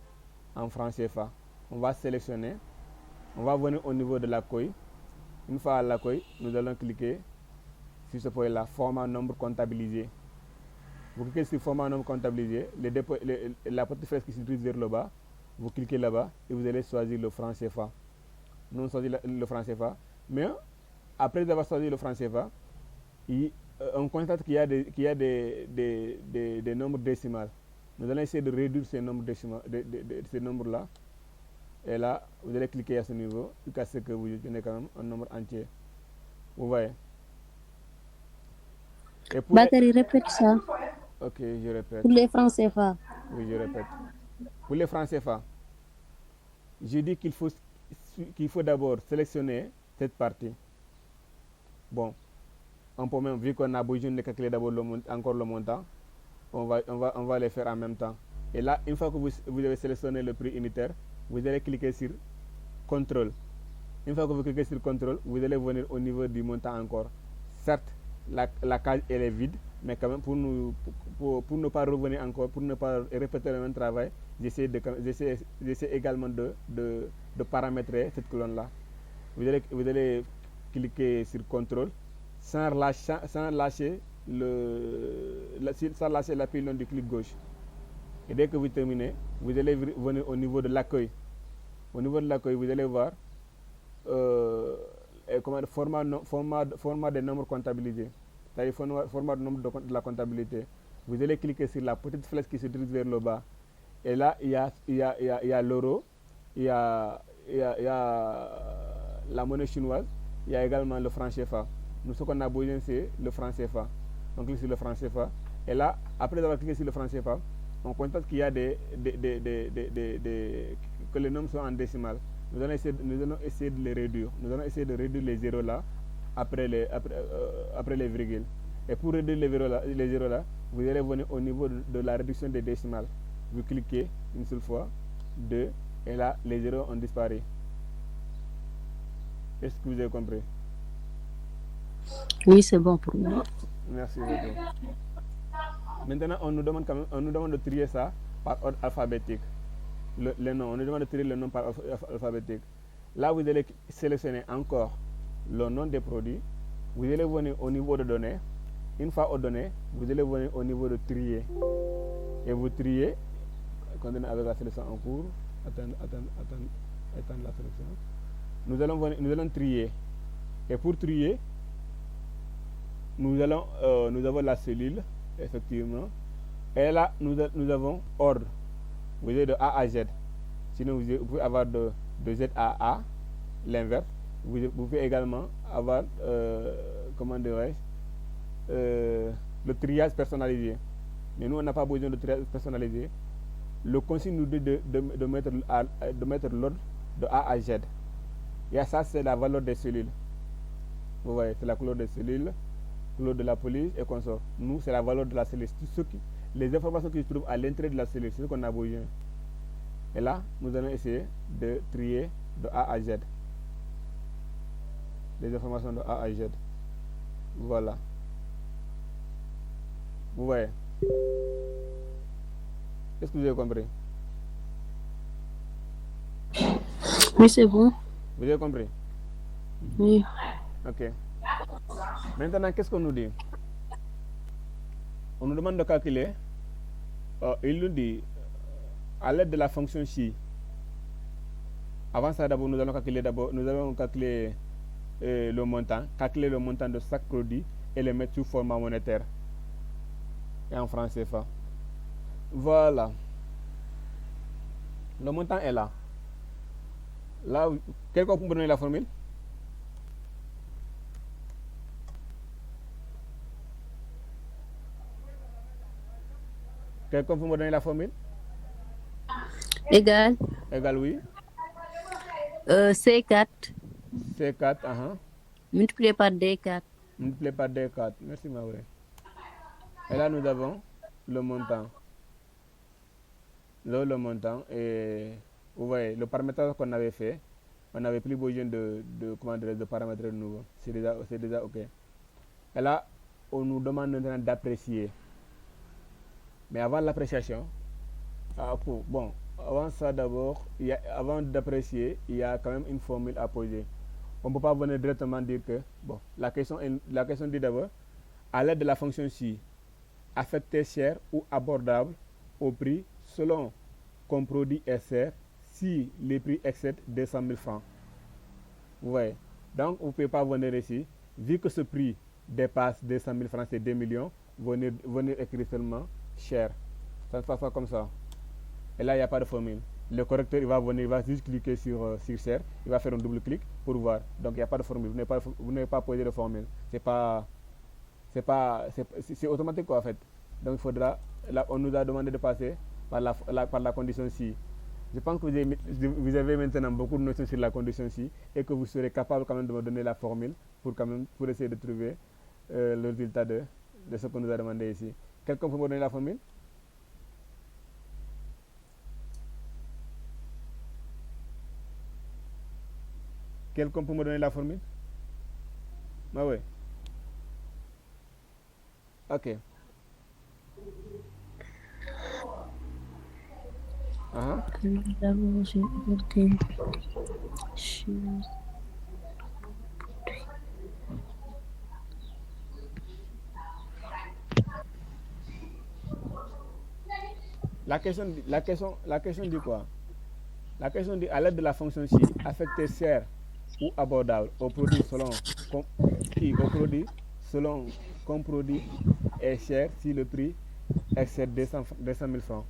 en francs CFA. On va sélectionner, on va venir au niveau de l'accueil. Une fois à l'accueil, nous allons cliquer sur ce point-là, format nombre comptabilisé. Vous cliquez sur format nombre comptabilisé, la petite flèche qui se dirige vers le bas, vous cliquez là-bas et vous allez choisir le franc CFA. Nous choisissons le franc CFA, mais après avoir choisi le franc CFA, on constate qu'il y a des nombres décimales. Nous allons essayer de réduire ces nombres décimales, ces nombres-là. Et là, vous allez cliquer à ce niveau jusqu'à ce que vous obtenez quand même un nombre entier. Vous voyez. Bakary, répète ça. Ok, je répète. Pour les francs CFA. Oui, je répète. Pour les francs CFA, je dis qu'il faut d'abord sélectionner cette partie. Bon, on peut même, vu qu'on a besoin de calculer d'abord encore le montant, on va les faire en même temps. Et là, une fois que vous avez sélectionné le prix unitaire, vous allez cliquer sur contrôle. Une fois que vous cliquez sur contrôle, vous allez venir au niveau du montant encore. Certes, la case elle est vide, mais quand même pour ne pas revenir encore, pour ne pas répéter le même travail, j'essaie également de paramétrer cette colonne là. Vous allez cliquer sur contrôle sans lâcher l'appui long du clic gauche. Et dès que vous terminez, vous allez venir au niveau de l'accueil. Au niveau de l'accueil, vous allez voir format des nombres comptabilisés, c'est-à-dire format de nombre de la comptabilité. Vous allez cliquer sur la petite flèche qui se dirige vers le bas. Et là, il y a l'euro, il y a la monnaie chinoise, il y a également le franc CFA. Nous, ce qu'on a besoin, c'est le franc CFA. On clique sur le franc CFA. Et là, après avoir cliqué sur le franc CFA, on constate qu'il y a que les nombres sont en décimales. Nous allons essayer de les réduire. Nous allons essayer de réduire les zéros là après les virgules. Et pour réduire les zéros là, vous allez venir au niveau de la réduction des décimales. Vous cliquez une seule fois, 2, et là, les zéros ont disparu. Est-ce que vous avez compris? Oui, c'est bon pour moi. Merci beaucoup. Maintenant, on nous demande de trier ça par ordre alphabétique. Les noms, on nous demande de trier le nom par ordre alphabétique. Là, vous allez sélectionner encore le nom des produits. Vous allez venir au niveau de données. Une fois aux données, vous allez venir au niveau de trier. Et vous triez, continuez avec la sélection en cours. Attendre la sélection. Nous allons trier. Et pour trier, nous avons la cellule, effectivement. Et là, nous avons ordre. Vous avez de A à Z. Sinon, vous pouvez avoir de Z à A, l'inverse. Vous pouvez également avoir, le triage personnalisé. Mais nous, on n'a pas besoin de triage personnalisé. Le consigne nous dit de mettre l'ordre de A à Z. Et ça, c'est la valeur des cellules. Vous voyez, c'est la couleur des cellules, couleur de la police et consort. Nous, c'est la valeur de la cellule. les informations qui se trouvent à l'intérieur de la cellule, c'est ce qu'on a besoin. Et là, nous allons essayer de trier de A à Z. Les informations de A à Z. Voilà. Vous voyez? Est-ce que vous avez compris? Oui, c'est bon. Vous avez compris? Oui. Ok. Maintenant, qu'est-ce qu'on nous dit? On nous demande de calculer. Il nous dit, à l'aide de la fonction chi. Avant ça, d'abord, nous allons calculer le montant, calculer le montant de chaque produit et le mettre sous format monétaire et en francs CFA. Voilà. Le montant est là. Là, quelqu'un peut me donner la formule? Quelqu'un peut me donner la formule? Égal. Égal, oui. C4 C4, multiplié par D4. multiplié par D4. Merci, Mauré. Et là, nous avons le montant. Là, le montant. Et vous voyez, le paramétrage qu'on avait fait, on n'avait plus besoin de paramétrer de nouveau. C'est déjà OK. Et là, on nous demande maintenant d'apprécier. Mais avant l'appréciation, bon, avant ça d'abord, avant d'apprécier, il y a quand même une formule à poser. On ne peut pas venir directement dire que, bon, la question dit d'abord, à l'aide de la fonction ci, affecter cher ou abordable au prix selon qu'un produit est cher si les prix excèdent 200 000 francs. Vous voyez? Donc, vous ne pouvez pas venir ici, vu que ce prix dépasse 200 000 francs, c'est 2 millions, venir écrire seulement cher. Ça ne se passe pas comme ça. Et là, il n'y a pas de formule. Le correcteur, il va juste cliquer sur cher, il va faire un double clic pour voir. Donc, il n'y a pas de formule. Vous n'avez pas posé de formule. C'est automatique quoi, en fait. Donc, il faudra, là, on nous a demandé de passer par la condition ci. Je pense que vous avez maintenant beaucoup de notions sur la condition ci et que vous serez capable quand même de me donner la formule pour essayer de trouver le résultat de ce qu'on nous a demandé ici. Quelqu'un peut me donner la formule? Quelqu'un peut me donner la formule? Ah oui. Ok. D'abord, j'ai ajouté sur La question dit quoi? La question dit à l'aide de la fonction ci, affecter cher ou abordable au produit selon qu'un produit est cher si le prix excède 200 000 francs.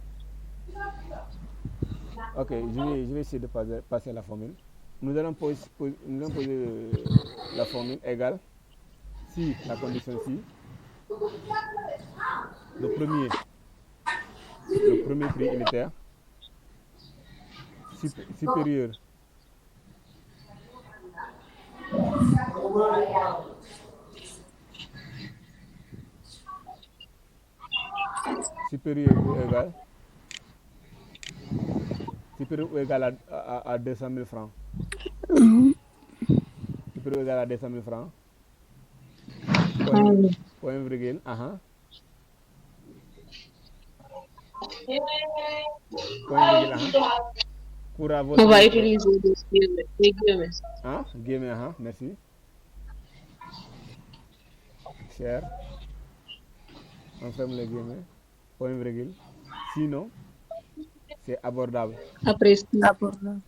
Ok, je vais essayer de passer la formule. Nous allons poser la formule égale si la condition ci, le premier prix unitaire supérieur ou égal à 200 000 francs. Supérieur ou égal à 200 000 francs. Point virgule, point virgule, On va utiliser des guillemets. Guillemets, merci. Cher. On ferme les guillemets. Point virgule. Sinon, c'est abordable. Après, abordable.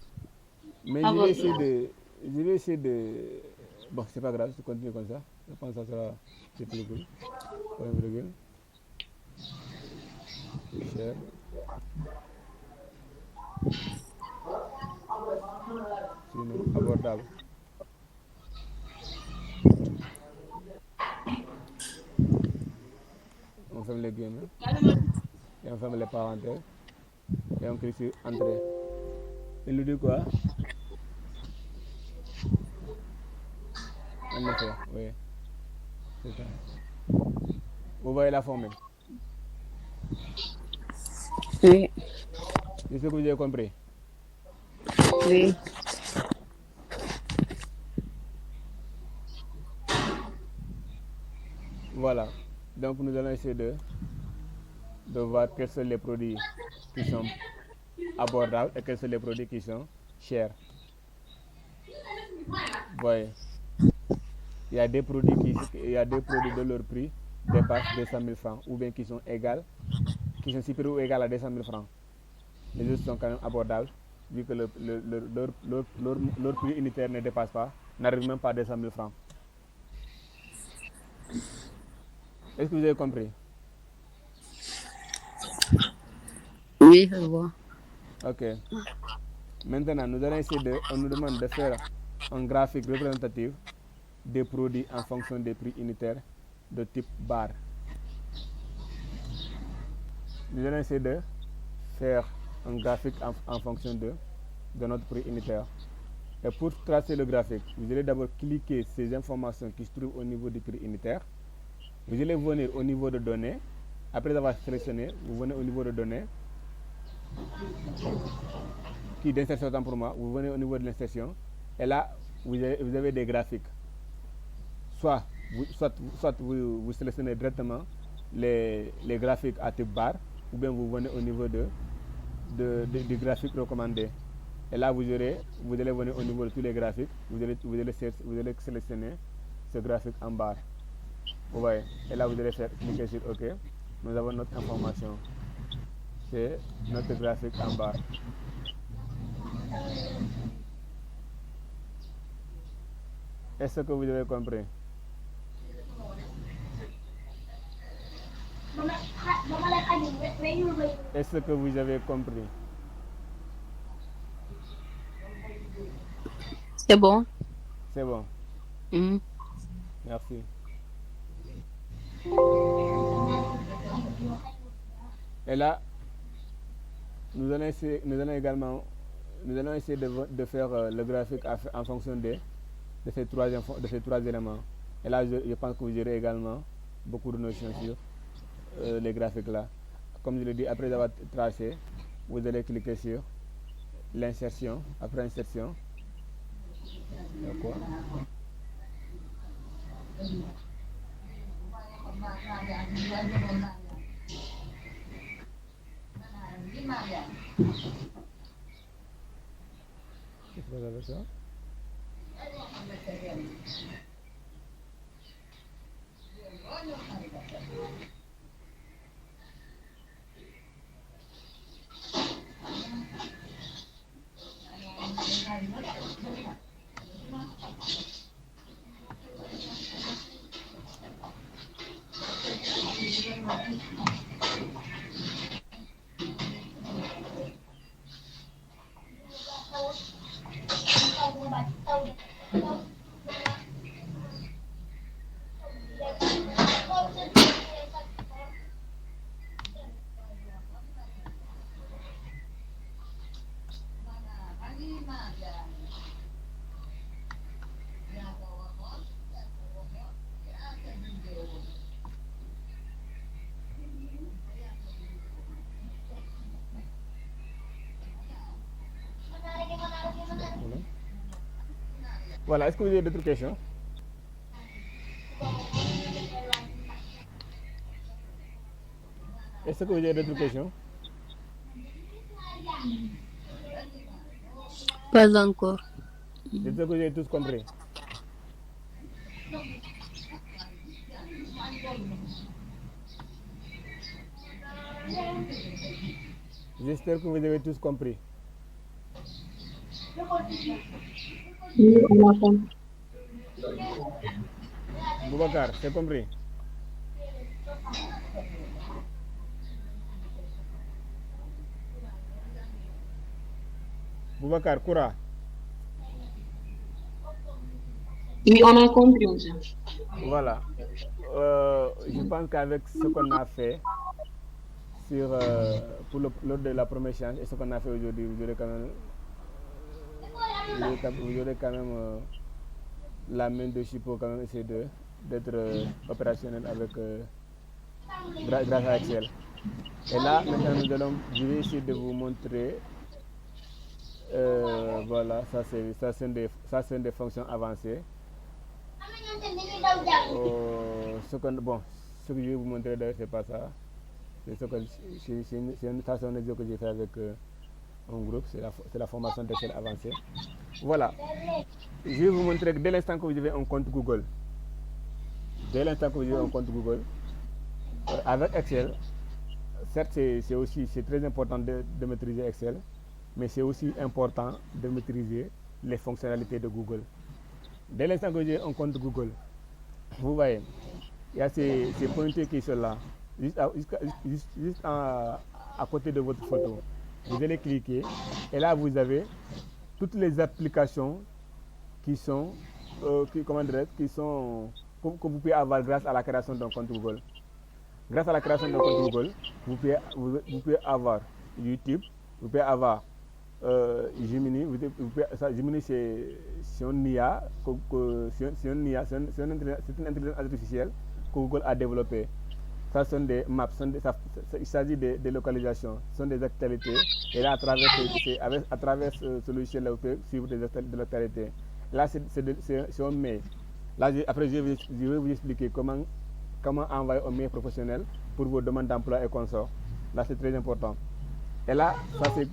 Mais je vais essayer de. Bon, c'est pas grave, je continue comme ça. Je pense que ça sera plus cool. Point virgule. Cher. Sinon, abordable. On ferme les guillemets. Et on ferme les parenthèses. Et on clique sur Entrée. Il nous dit quoi? En effet, oui. C'est ça. Vous voyez la formule? Oui, Est-ce que vous avez compris? oui. Voilà. Donc nous allons essayer de voir quels sont les produits qui sont abordables et quels sont les produits qui sont chers. Voyez, il y a des produits dont leur prix dépasse 200 000 francs ou bien qui sont qui sont supérieurs ou égales à 200 000 francs. Les autres sont quand même abordables vu que leur prix unitaire ne dépasse pas, n'arrive même pas à 200 000 francs. Est-ce que vous avez compris? Oui, je vois. Ok. Maintenant, on nous demande de faire un graphique représentatif des produits en fonction des prix unitaires de type bar. Nous allons essayer de faire un graphique en fonction de notre prix unitaire. Et pour tracer le graphique, vous allez d'abord cliquer ces informations qui se trouvent au niveau du prix unitaire. Vous allez venir au niveau de données. Après avoir sélectionné, vous venez au niveau de données. Qui d'insertion autant pour moi, vous venez au niveau de l'insertion. Et là, vous avez des graphiques. Soit vous sélectionnez directement les graphiques à type bar, ou bien vous venez au niveau du graphique recommandé. Et là, vous allez venir au niveau de tous les graphiques, vous allez sélectionner ce graphique en barre. Vous voyez. Et là, vous allez cliquer sur OK. Nous avons notre information. C'est notre graphique en barre. Est-ce que vous avez compris? Est-ce que vous avez compris? C'est bon. C'est bon. Mhm. Merci. Et là, nous allons essayer de faire le graphique en fonction de ces trois éléments. Et là, je pense que vous aurez également beaucoup de notions sur les graphiques là. Comme je l'ai dit, après avoir tracé, vous allez cliquer sur l'insertion. Après insertion, d'accord. Qu'est-ce que vous avez ça? Voilà, est-ce que vous avez d'autres questions? Est-ce que vous avez d'autres questions? Pas encore. J'espère que vous avez tous compris. J'espère que vous avez tous compris. Oui, on a compris. Boubacar, c'est compris? Boubacar, Koura. Oui, on a compris, monsieur. Voilà. Je pense qu'avec ce qu'on a fait lors de la première séance et ce qu'on a fait aujourd'hui, vous aurez quand même la main dessus pour quand même essayer d'être opérationnel avec grâce à Excel. Et là, maintenant, je vais essayer de vous montrer. Voilà, ça c'est des fonctions avancées. Bon, ce que je vais vous montrer d'ailleurs, c'est pas ça. C'est un exemple que j'ai fait avec un groupe, c'est la formation d'Excel avancée. Voilà, je vais vous montrer que dès l'instant que vous avez un compte Google, avec Excel, certes c'est très important de maîtriser Excel, mais c'est aussi important de maîtriser les fonctionnalités de Google. Dès l'instant que vous avez un compte Google, vous voyez, il y a ces pointeurs qui sont là, juste à côté de votre photo. Vous allez cliquer et là vous avez toutes les applications qui sont, que vous pouvez avoir grâce à la création d'un compte Google. Grâce à la création d'un compte Google, vous pouvez avoir YouTube, vous pouvez avoir Gemini. Gemini c'est une IA, c'est une intelligence artificielle que Google a développée. Ça sont des maps, il s'agit de localisation, ce sont des actualités. Et là, à travers ce logiciel-là, vous pouvez suivre des actualités. Là, c'est un mail. Là, après, je vais vous expliquer comment envoyer un mail professionnel pour vos demandes d'emploi et consorts. Là, c'est très important. Et là,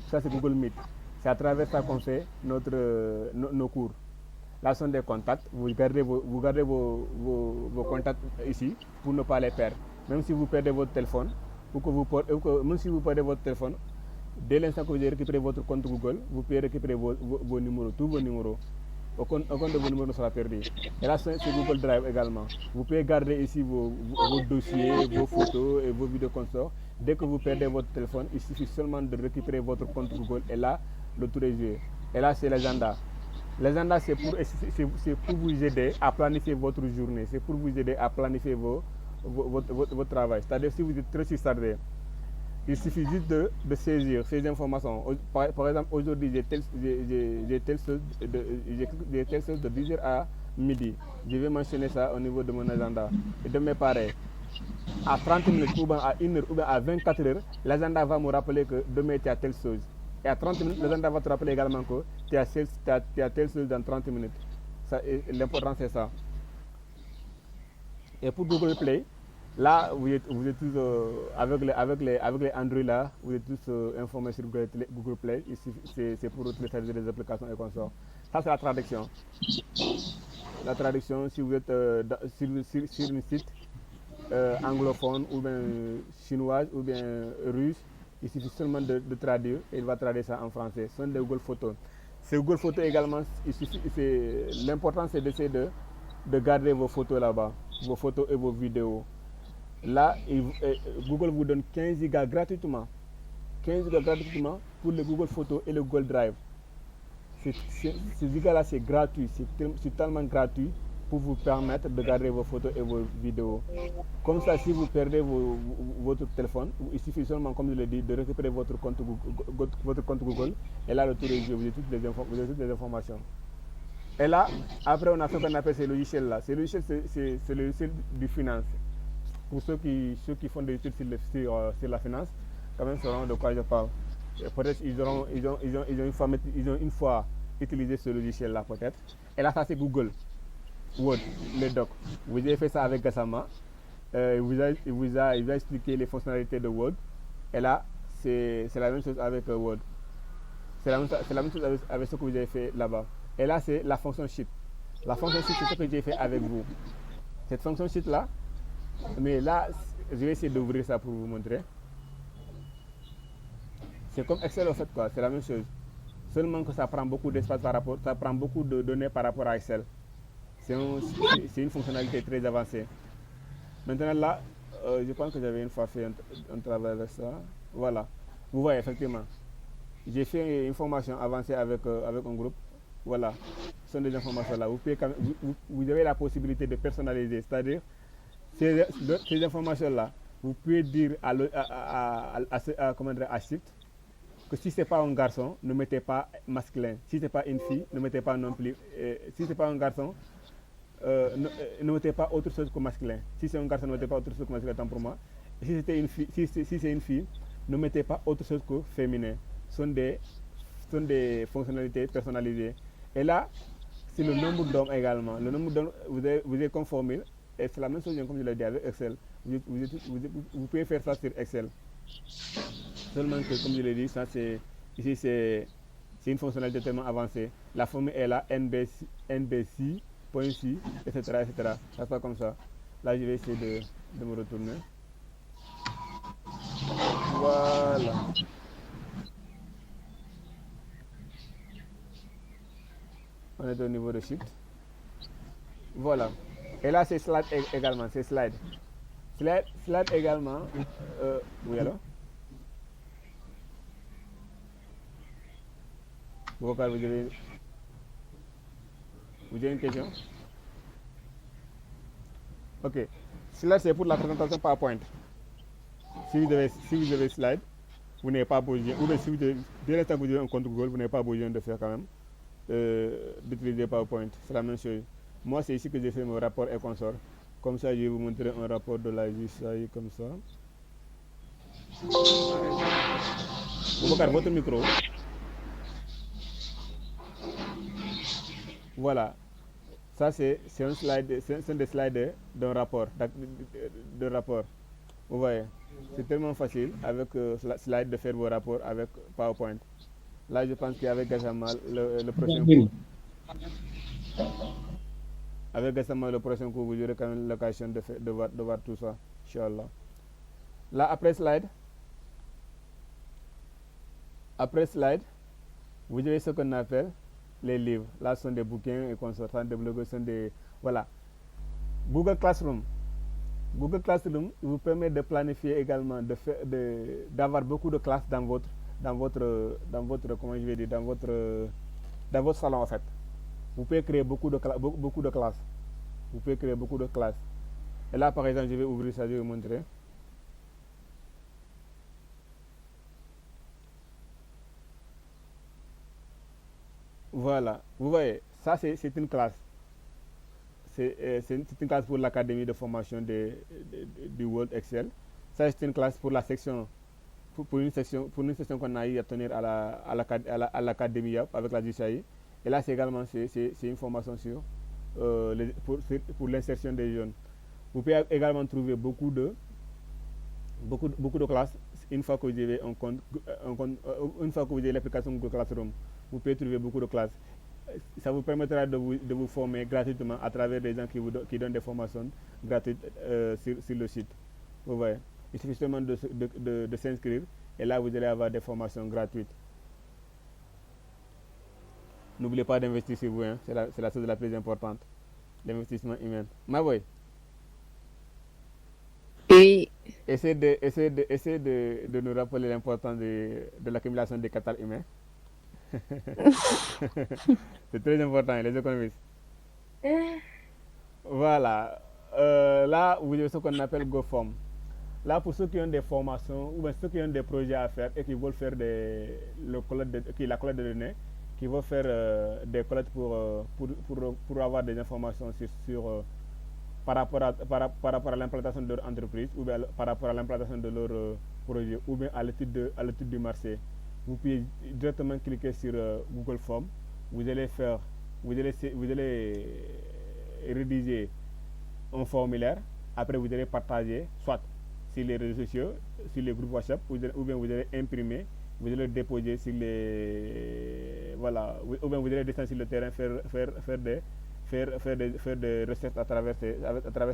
ça c'est Google Meet. C'est à travers ça qu'on fait nos cours. Là, ce sont des contacts. Vous gardez vos contacts ici pour ne pas les perdre. Même si vous perdez votre téléphone, même si vous perdez votre téléphone, dès l'instant que vous avez récupéré votre compte Google, vous pouvez récupérer vos numéros, tous vos numéros. Aucun de vos numéros ne sera perdu. Et là, c'est Google Drive également. Vous pouvez garder ici vos dossiers, vos photos et vos vidéos consorts. Dès que vous perdez votre téléphone, il suffit seulement de récupérer votre compte Google et là, le tour est joué. Et là, c'est l'agenda. L'agenda, c'est pour vous aider à planifier votre journée. C'est pour vous aider à planifier votre travail. C'est-à-dire, si vous êtes très surchargé, il suffit juste de saisir ces informations. Par exemple, aujourd'hui, j'ai telle chose de 10h à midi. Je vais mentionner ça au niveau de mon agenda. Et de mes pareils, à 30 minutes, ou bien à 1 heure, ou bien à 24 heures, l'agenda va me rappeler que demain, tu as telle chose. Et à 30 minutes, l'agenda va te rappeler également que tu as telle chose dans 30 minutes. L'important, c'est ça. Et pour Google Play, là, vous êtes tous, avec les Android là, vous êtes tous informés sur Google Play. C'est pour télécharger des applications et consorts. Ça, c'est la traduction. La traduction, si vous êtes sur un site anglophone, ou bien chinois, ou bien russe, il suffit seulement de traduire et il va traduire ça en français. Ce sont des Google Photos. Ces Google Photos également, l'important c'est d'essayer de garder vos photos là-bas, vos photos et vos vidéos. Là, Google vous donne 15 gigas gratuitement. 15 gigas gratuitement pour le Google Photos et le Google Drive. Ces gigas-là, c'est gratuit. C'est tellement gratuit pour vous permettre de garder vos photos et vos vidéos. Comme ça, si vous perdez votre téléphone, il suffit seulement, comme je l'ai dit, de récupérer votre compte Google. Et là, le tour est joué. Vous avez toutes les informations. Et là, après, on a ce qu'on appelle ces logiciels-là. Ces logiciels, c'est le logiciel du finance. Pour ceux qui font des études sur la finance, quand même sauront de quoi je parle. Peut-être ils ont une fois utilisé ce logiciel-là, peut-être. Et là, ça c'est Google Word, les docs. Vous avez fait ça avec Gassama. Il vous a expliqué les fonctionnalités de Word. Et là, c'est la même chose avec Word. C'est la même chose avec ce que vous avez fait là-bas. Et là, c'est la fonction Sheet. La fonction Sheet, c'est ce que j'ai fait avec vous. Cette fonction Sheet-là, mais là, je vais essayer d'ouvrir ça pour vous montrer. C'est comme Excel en fait, quoi. C'est la même chose. Seulement que ça prend beaucoup d'espace ça prend beaucoup de données par rapport à Excel. C'est une fonctionnalité très avancée. Maintenant là, je pense que j'avais une fois fait un travail avec ça. Voilà. Vous voyez, effectivement. J'ai fait une formation avancée avec un groupe. Voilà. Ce sont des informations là. Vous avez la possibilité de personnaliser. C'est-à-dire, ces informations-là, vous pouvez dire à Shift que si ce n'est pas un garçon, ne mettez pas masculin. Si ce n'est pas une fille, ne mettez pas non plus. Si ce n'est pas un garçon, ne mettez pas autre chose que masculin. Si c'est un garçon, ne mettez pas autre chose que masculin, tant pour moi. Si c'était une fille, si c'est une fille, ne mettez pas autre chose que féminin. Ce sont des fonctionnalités personnalisées. Et là, c'est le nombre d'hommes également. Le nombre d'hommes, vous êtes comme formule, et c'est la même chose comme je l'ai dit avec Excel. Vous pouvez faire ça sur Excel. Seulement que, comme je l'ai dit, ça ici c'est une fonctionnalité tellement avancée. La formule est là, NBC, point C, etc., etc. Ça se passe comme ça. Là, je vais essayer de me retourner. Voilà. On est au niveau de Shift. Voilà. Et là, c'est slide également. C'est slide. Slide également. Oui, alors vous avez une question? Ok. Slide, c'est pour la présentation PowerPoint. Si vous avez slide, vous n'avez pas besoin, ou bien si vous avez, dès l'instant que vous avez un compte Google, vous n'avez pas besoin de faire quand même, d'utiliser PowerPoint. C'est la même chose. Moi, c'est ici que j'ai fait mon rapport et consort. Comme ça, je vais vous montrer un rapport de la GSI comme ça. Boubacar, votre micro. Voilà. Ça, c'est un slide, c'est des slides d'un rapport, de rapport. Vous voyez, c'est tellement facile avec slide de faire vos rapports avec PowerPoint. Là, je pense qu'avec Gassama, le prochain cours, le prochain cours, vous aurez quand même l'occasion de voir tout ça, Inch'Allah. Là, après slide, vous avez ce qu'on appelle les livres. Là, ce sont des bouquins et consortants, des blogs, sont des... Voilà. Google Classroom. Google Classroom vous permet de planifier également, d'avoir beaucoup de classes dans votre, comment je vais dire, dans votre salon en fait. Vous pouvez créer beaucoup de classes. Vous pouvez créer beaucoup de classes. Et là, par exemple, je vais ouvrir ça, je vais vous montrer. Voilà. Vous voyez, ça c'est une classe. C'est une classe pour l'académie de formation du World Excel. Ça, c'est une classe pour la section, pour une section qu'on a eu à tenir à l'académie avec la GCI. Et là, c'est également c'est une formation sur pour l'insertion des jeunes. Vous pouvez également trouver beaucoup de classes une fois que vous avez une fois que vous avez l'application Google Classroom. Vous pouvez trouver beaucoup de classes. Ça vous permettra de vous former gratuitement à travers des gens qui donnent des formations gratuites sur le site. Vous voyez, il suffit seulement de s'inscrire et là vous allez avoir des formations gratuites. N'oubliez pas d'investir sur vous, hein. C'est la chose la plus importante, l'investissement humain. Mavoy, Oui. essayez de nous rappeler l'importance de l'accumulation des capitales humains. C'est très important, les économistes. Voilà. Là, vous avez ce qu'on appelle GoForm. Là, pour ceux qui ont des formations ou bien ceux qui ont des projets à faire et qui veulent faire la collecte de données, qui veulent faire des collectes pour avoir des informations par rapport à l'implantation de leur entreprise ou bien par rapport à l'implantation de leur projet ou bien à l'étude du marché. Vous pouvez directement cliquer sur Google Form. Vous allez rédiger un formulaire. Après, vous allez partager soit sur les réseaux sociaux, sur les groupes WhatsApp, ou bien vous allez imprimer, vous allez le déposer sur les... Voilà, ou bien vous allez descendre sur le terrain, faire des recherches à travers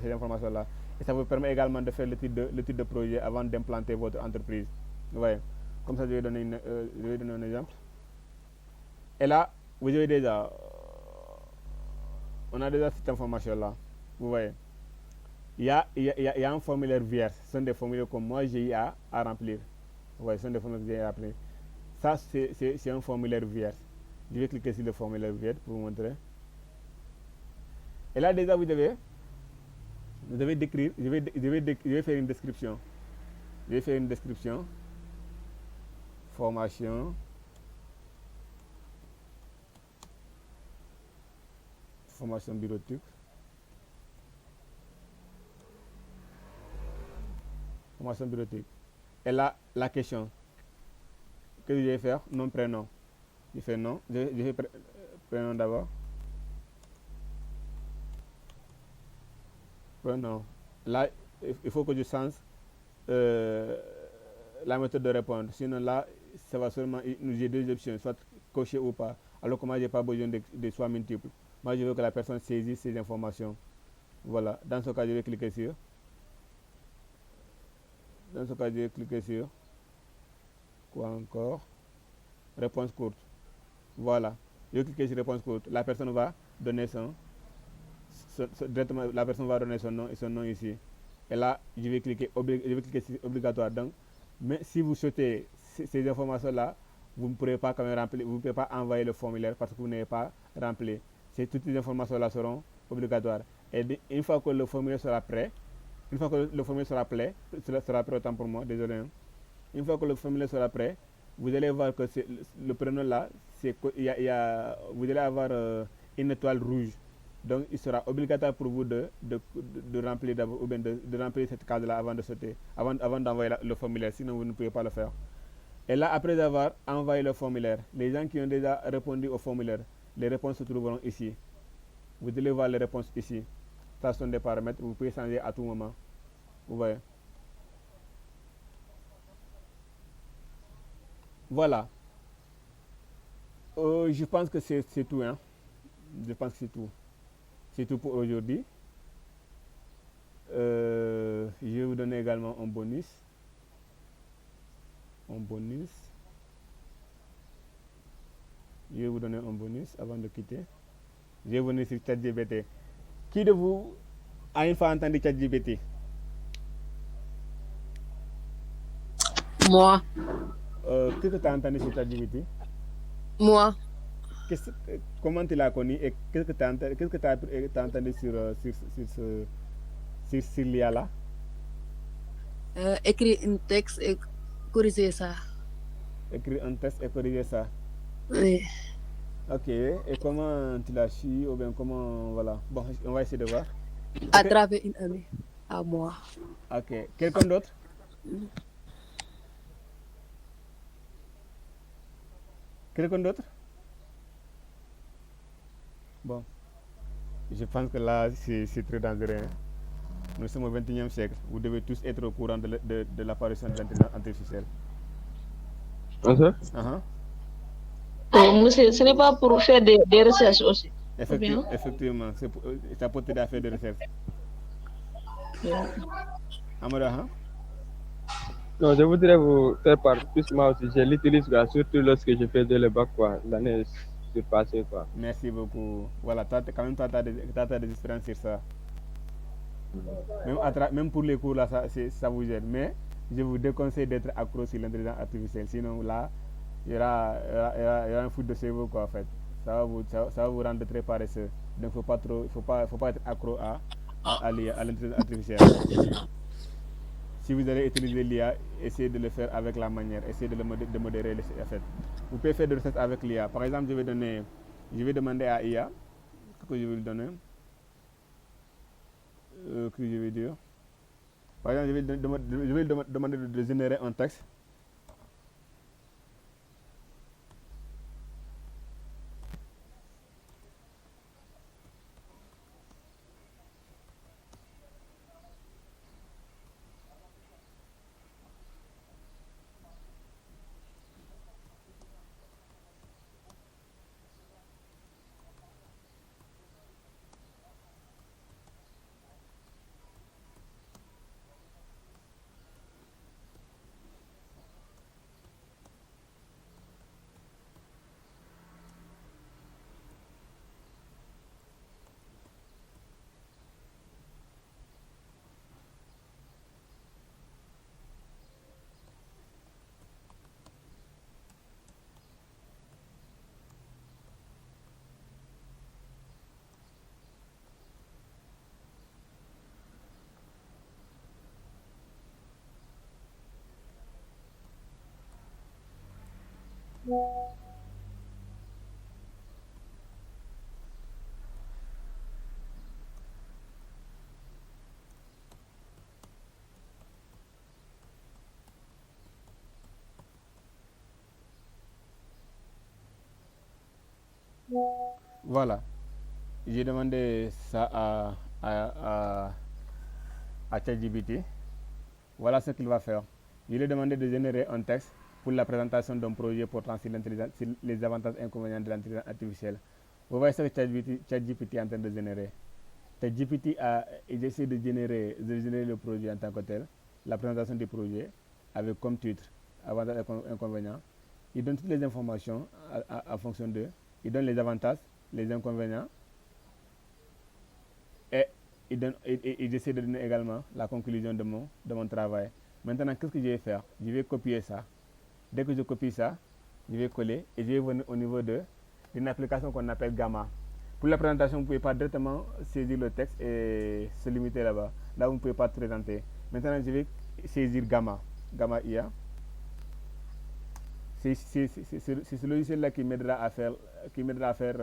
ces informations-là. Et ça vous permet également de faire l'étude de projet avant d'implanter votre entreprise. Vous voyez. Comme ça, je vais donner un exemple. Et là, vous avez déjà... on a déjà cette information-là. Vous voyez. Il y a un formulaire vierge. Ce sont des formulaires comme moi j'ai à remplir. Vous voyez, ce sont des formulaires que j'ai à remplir. Ça, c'est un formulaire vierge. Je vais cliquer sur le formulaire vierge pour vous montrer. Et là, déjà, vous devez décrire, je vais faire une description. Je vais faire une description. Formation. Formation bureautique. information bureautique. Et là, la question. Que je vais faire? Nom, prénom. Je fais non. Je fais prénom d'abord. Prénom. Là, il faut que je change la méthode de répondre. Sinon, là, ça va seulement nous j'ai deux options, soit cocher ou pas. Alors que moi, je n'ai pas besoin de choix multiples. Moi, je veux que la personne saisisse ces informations. Voilà. Dans ce cas, je vais cliquer sur. Dans ce cas, je vais cliquer sur. Quoi encore? Réponse courte. Voilà. Je vais cliquer sur réponse courte. La personne va donner directement, la personne va donner son nom et son nom ici. Et là, je vais cliquer sur obligatoire. Donc, mais si vous souhaitez ces informations-là, vous ne pourrez pas quand même remplir, vous ne pouvez pas envoyer le formulaire parce que vous n'avez pas rempli. Toutes les informations-là seront obligatoires. Et une fois que le formulaire sera prêt, sera prêt autant pour moi, désolé. Hein. Une fois que le formulaire sera prêt, vous allez voir que le prénom là, vous allez avoir une étoile rouge. Donc, il sera obligatoire pour vous de remplir d'abord, ou bien de remplir cette case-là avant de sauter, avant d'envoyer le formulaire, sinon vous ne pouvez pas le faire. Et là, après avoir envoyé le formulaire, les gens qui ont déjà répondu au formulaire, les réponses se trouveront ici. Vous allez voir les réponses ici. Ça sont des paramètres, vous pouvez changer à tout moment. Vous voyez. Voilà. Je pense que c'est tout. Hein. Je pense que c'est tout. C'est tout pour aujourd'hui. Je vais vous donner également un bonus. Je vais vous donner un bonus avant de quitter. Je vais venir sur ChatGPT. Qui de vous a une fois entendu ChatGPT? Moi. Qu'est-ce que tu as entendu sur ChatGPT? Moi. Comment tu l'as connu et qu'est-ce que tu as entendu sur l'IA là? Écrire un texte et corriger ça. Écrire un texte et corriger ça. Oui. Ok, et comment tu l'as su ou bien comment, voilà. Bon, on va essayer de voir. À travers une amie à moi. Ok, quelqu'un d'autre? Quelqu'un d'autre? Bon, je pense que là, c'est très dangereux. Hein. Nous sommes au XXIe siècle. Vous devez tous être au courant de l'apparition de l'intelligence artificielle. Monsieur, ce n'est pas pour faire des recherches aussi. Effectivement, ça peut t'aider à faire des recherches. Amara, hein? Non, je voudrais vous faire part, plus moi aussi, je l'utilise surtout lorsque je fais le bac, quoi, l'année surpassée, quoi. Merci beaucoup. Voilà, quand même, tu as des expériences sur ça. Même pour les cours, là, ça vous aide. Mais je vous déconseille d'être accro sur l'intelligence artificielle. Sinon, là, il y aura un foot de cerveau, quoi, en fait. Ça va vous rendre très paresseux. Donc, faut pas être accro à l'intelligence artificielle. Si vous allez utiliser l'IA, essayez de le faire avec la manière, essayez de modérer les effets. Vous pouvez faire des recettes avec l'IA. Par exemple, je vais demander à IA, que je vais lui donner, que je vais dire. Par exemple, je vais lui demander de générer un texte. Voilà. J'ai demandé ça à ChatGPT. Voilà ce qu'il va faire. Je lui ai demandé de générer un texte pour la présentation d'un projet portant sur les avantages et inconvénients de l'intelligence artificielle. Vous voyez ce que ChatGPT est en train de générer. ChatGPT a essayé de générer le projet en tant que tel, la présentation du projet, avec comme titre avantages et inconvénients. Il donne toutes les informations en fonction d'eux. Il donne les avantages, les inconvénients, et il essaie de donner également la conclusion de mon travail. Maintenant, qu'est-ce que je vais faire? Je vais copier ça. Dès que je copie ça, je vais coller et je vais venir au niveau d'une application qu'on appelle Gamma. Pour la présentation, vous ne pouvez pas directement saisir le texte et se limiter là-bas. Là, vous ne pouvez pas te présenter. Maintenant, je vais saisir Gamma, Gamma IA. C'est ce logiciel-là qui m'aidera à faire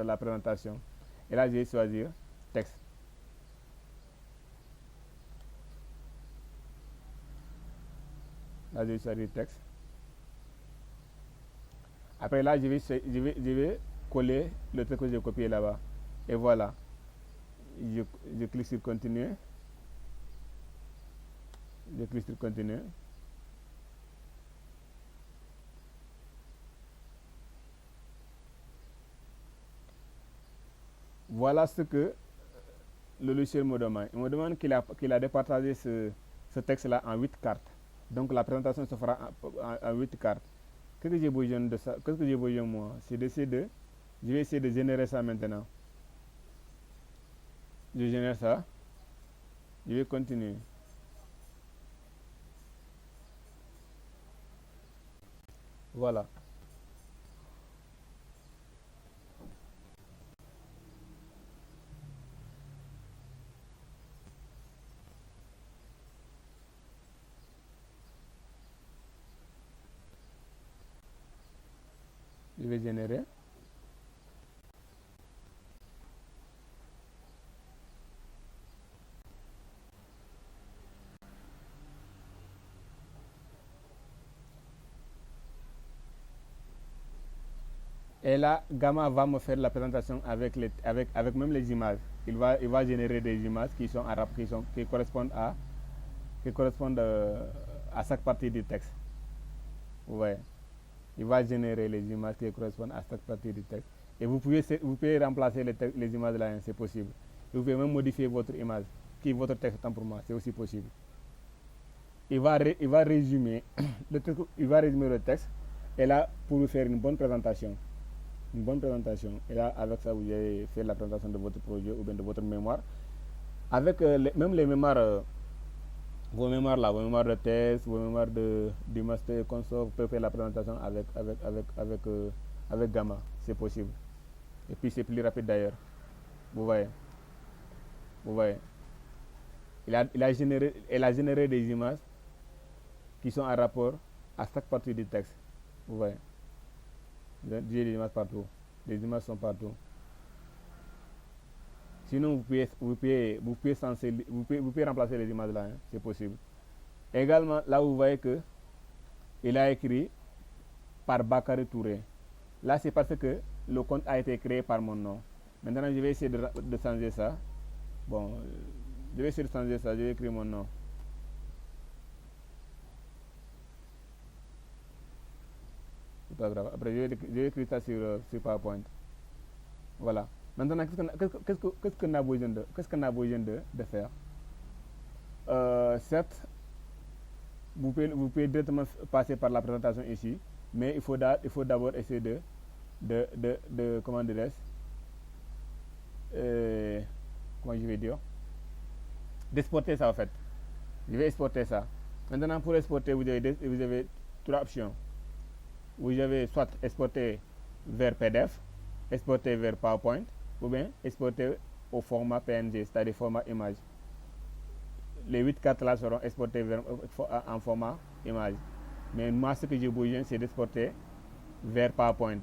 la présentation. Et là, je vais choisir texte. Là, je vais choisir texte. Après, là, je vais coller le truc que j'ai copié là-bas. Et voilà. Je clique sur continuer. Je clique sur continuer. Voilà ce que le logiciel me demande. Il me demande qu'il a départagé ce texte-là en 8 cartes. Donc la présentation se fera en 8 cartes. Qu'est-ce que j'ai besoin de ça? Qu'est-ce que j'ai besoin moi? C'est d'essayer de... Je vais essayer de générer ça maintenant. Je génère ça. Je vais continuer. Voilà. Je vais générer. Et là, Gamma va me faire la présentation avec même les images. Il va générer des images qui sont arabes, qui correspondent à chaque partie du texte. Vous voyez. Il va générer les images qui correspondent à chaque partie du texte. Et vous pouvez remplacer les images là, hein, c'est possible. Et vous pouvez même modifier votre image, votre texte tant pour moi, c'est aussi possible. Il va résumer le texte, et là, pour vous faire une bonne présentation. Et là, avec ça, vous allez faire la présentation de votre projet ou bien de votre mémoire. Avec même les mémoires, vos mémoires là, vos mémoires de test, vos mémoires du master consort, vous pouvez faire la présentation avec Gamma, c'est possible. Et puis c'est plus rapide d'ailleurs. Vous voyez. Il a généré des images qui sont en rapport à chaque partie du texte. Vous voyez. J'ai des images partout. Les images sont partout. Sinon, vous pouvez remplacer les images là, hein, c'est possible. Également, là vous voyez que il a écrit par Bakary Touré. Là, c'est parce que le compte a été créé par mon nom. Maintenant, je vais essayer de changer ça. Bon, je vais essayer de changer ça. Je vais écrire mon nom. C'est pas grave. Après, je vais écrire ça sur PowerPoint. Voilà. Maintenant, qu'est-ce qu'on a besoin de faire? Certes, vous pouvez directement passer par la présentation ici, mais il faut d'abord essayer de comment dirais-je, comment je vais dire, d'exporter ça en fait. Je vais exporter ça. Maintenant, pour exporter, vous avez 3 options. Vous avez soit exporter vers PDF, exporter vers PowerPoint, ou bien exporter au format PNG, c'est-à-dire format image. Les 8 cartes là seront exportées en format image. Mais moi, ce que j'ai besoin, c'est d'exporter vers PowerPoint.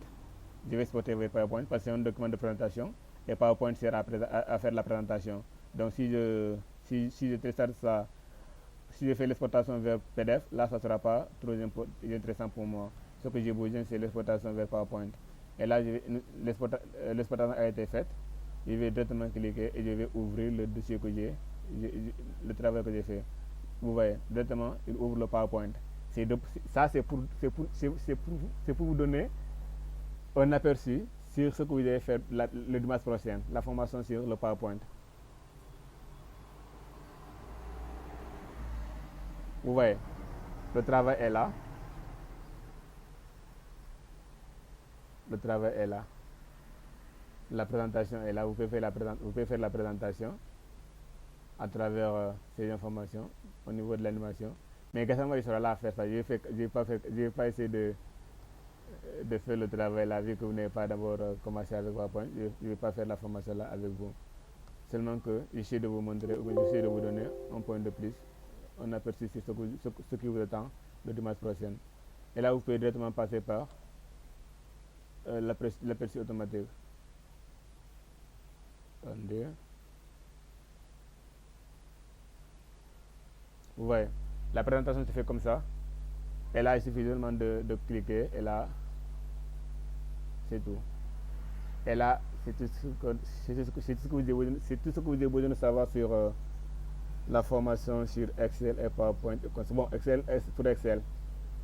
Je vais exporter vers PowerPoint parce que c'est un document de présentation et PowerPoint sert à faire la présentation. Donc si je télécharge ça, si je fais l'exportation vers PDF, là ça ne sera pas trop intéressant pour moi. Ce que j'ai besoin, c'est l'exportation vers PowerPoint. Et là, l'exportation a été faite. Je vais directement cliquer et je vais ouvrir le dossier que le travail que j'ai fait. Vous voyez, directement, il ouvre le PowerPoint. Ça, c'est pour vous donner un aperçu sur ce que vous allez faire le dimanche prochain, la formation sur le PowerPoint. Vous voyez, le travail est là. Le travail est là. La présentation est là. Vous pouvez faire la présentation à travers ces informations au niveau de l'animation. Mais Gassama, il sera là à faire ça. Je vais pas essayer de faire le travail là, vu que vous n'avez pas d'abord commencé avec PowerPoint. Je ne vais pas faire la formation là avec vous. Seulement que j'essaie de vous montrer, ou j'essaie de vous donner un point de plus, un aperçu sur ce qui vous attend le dimanche prochain. Et là, vous pouvez directement passer par l'aperçu automatique. Attendez. Vous voyez, la présentation se fait comme ça. Et là, il suffit seulement de cliquer. Et là, c'est tout. Et là, c'est tout ce que vous avez besoin de savoir sur la formation sur Excel et PowerPoint. Bon, Excel, pour Excel.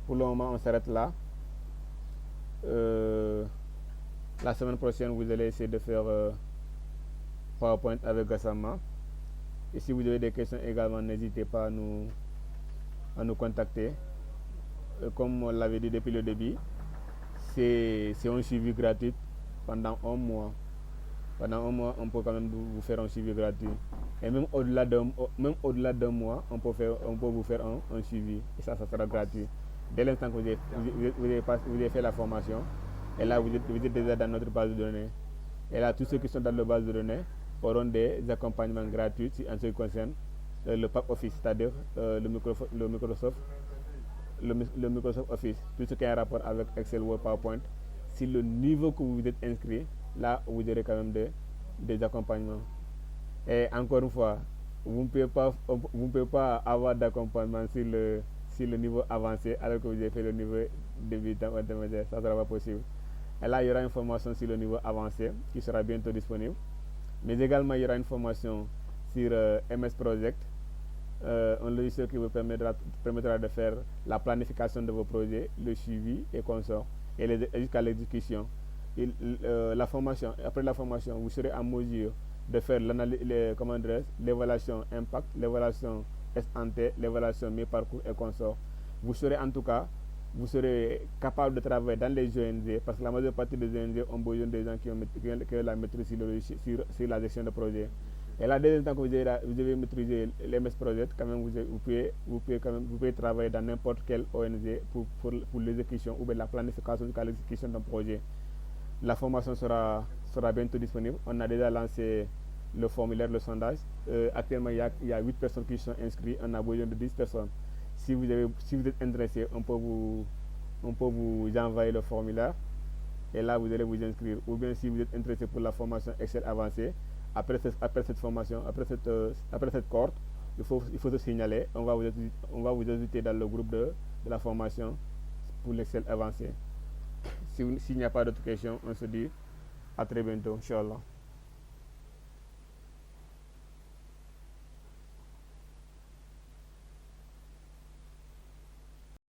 Pour le moment, on s'arrête là. La semaine prochaine, vous allez essayer de faire PowerPoint avec Gassama. Et si vous avez des questions également, n'hésitez pas à nous contacter. Comme on l'avait dit depuis le début, c'est un suivi gratuit pendant un mois. Pendant un mois, on peut quand même vous faire un suivi gratuit. Et même au-delà d'un mois, on peut vous faire un suivi. Et ça sera gratuit. Dès l'instant que vous avez fait la formation, et là, vous êtes déjà dans notre base de données. Et là, tous ceux qui sont dans la base de données auront des accompagnements gratuits en ce qui concerne le pack Office, c'est-à-dire le Microsoft Office, tout ce qui a un rapport avec Excel, Word, PowerPoint. Si le niveau que vous êtes inscrit, là, vous aurez quand même des accompagnements. Et encore une fois, vous ne pouvez pas avoir d'accompagnement sur le niveau avancé alors que vous avez fait le niveau débutant ou intermédiaire. Ça ne sera pas possible. Et là, il y aura une formation sur le niveau avancé qui sera bientôt disponible. Mais également, il y aura une formation sur MS Project, un logiciel qui vous permettra de faire la planification de vos projets, le suivi et consorts, et jusqu'à l'exécution. Après la formation, vous serez en mesure de faire l'évaluation impact, l'évaluation ex-ante, l'évaluation mi-parcours et consorts. Vous serez capable de travailler dans les ONG, parce que la majeure partie des ONG ont besoin des gens qui ont la maîtrise sur la gestion de projet. Et là, dès le temps que vous avez maîtrisé l'MS Project, quand même, vous pouvez travailler dans n'importe quelle ONG pour l'exécution ou bien la planification jusqu'à l'exécution d'un projet. La formation sera bientôt disponible. On a déjà lancé le formulaire, le sondage. Actuellement, il y a 8 personnes qui sont inscrites. On a besoin de 10 personnes. Si vous êtes intéressé, on peut vous envoyer le formulaire et là vous allez vous inscrire. Ou bien si vous êtes intéressé pour la formation Excel avancée, après cette formation, après cette cohorte, il faut se signaler. On va vous ajouter dans le groupe de la formation pour l'Excel avancé. S'il n'y a pas d'autres questions, on se dit à très bientôt, Inch'Allah.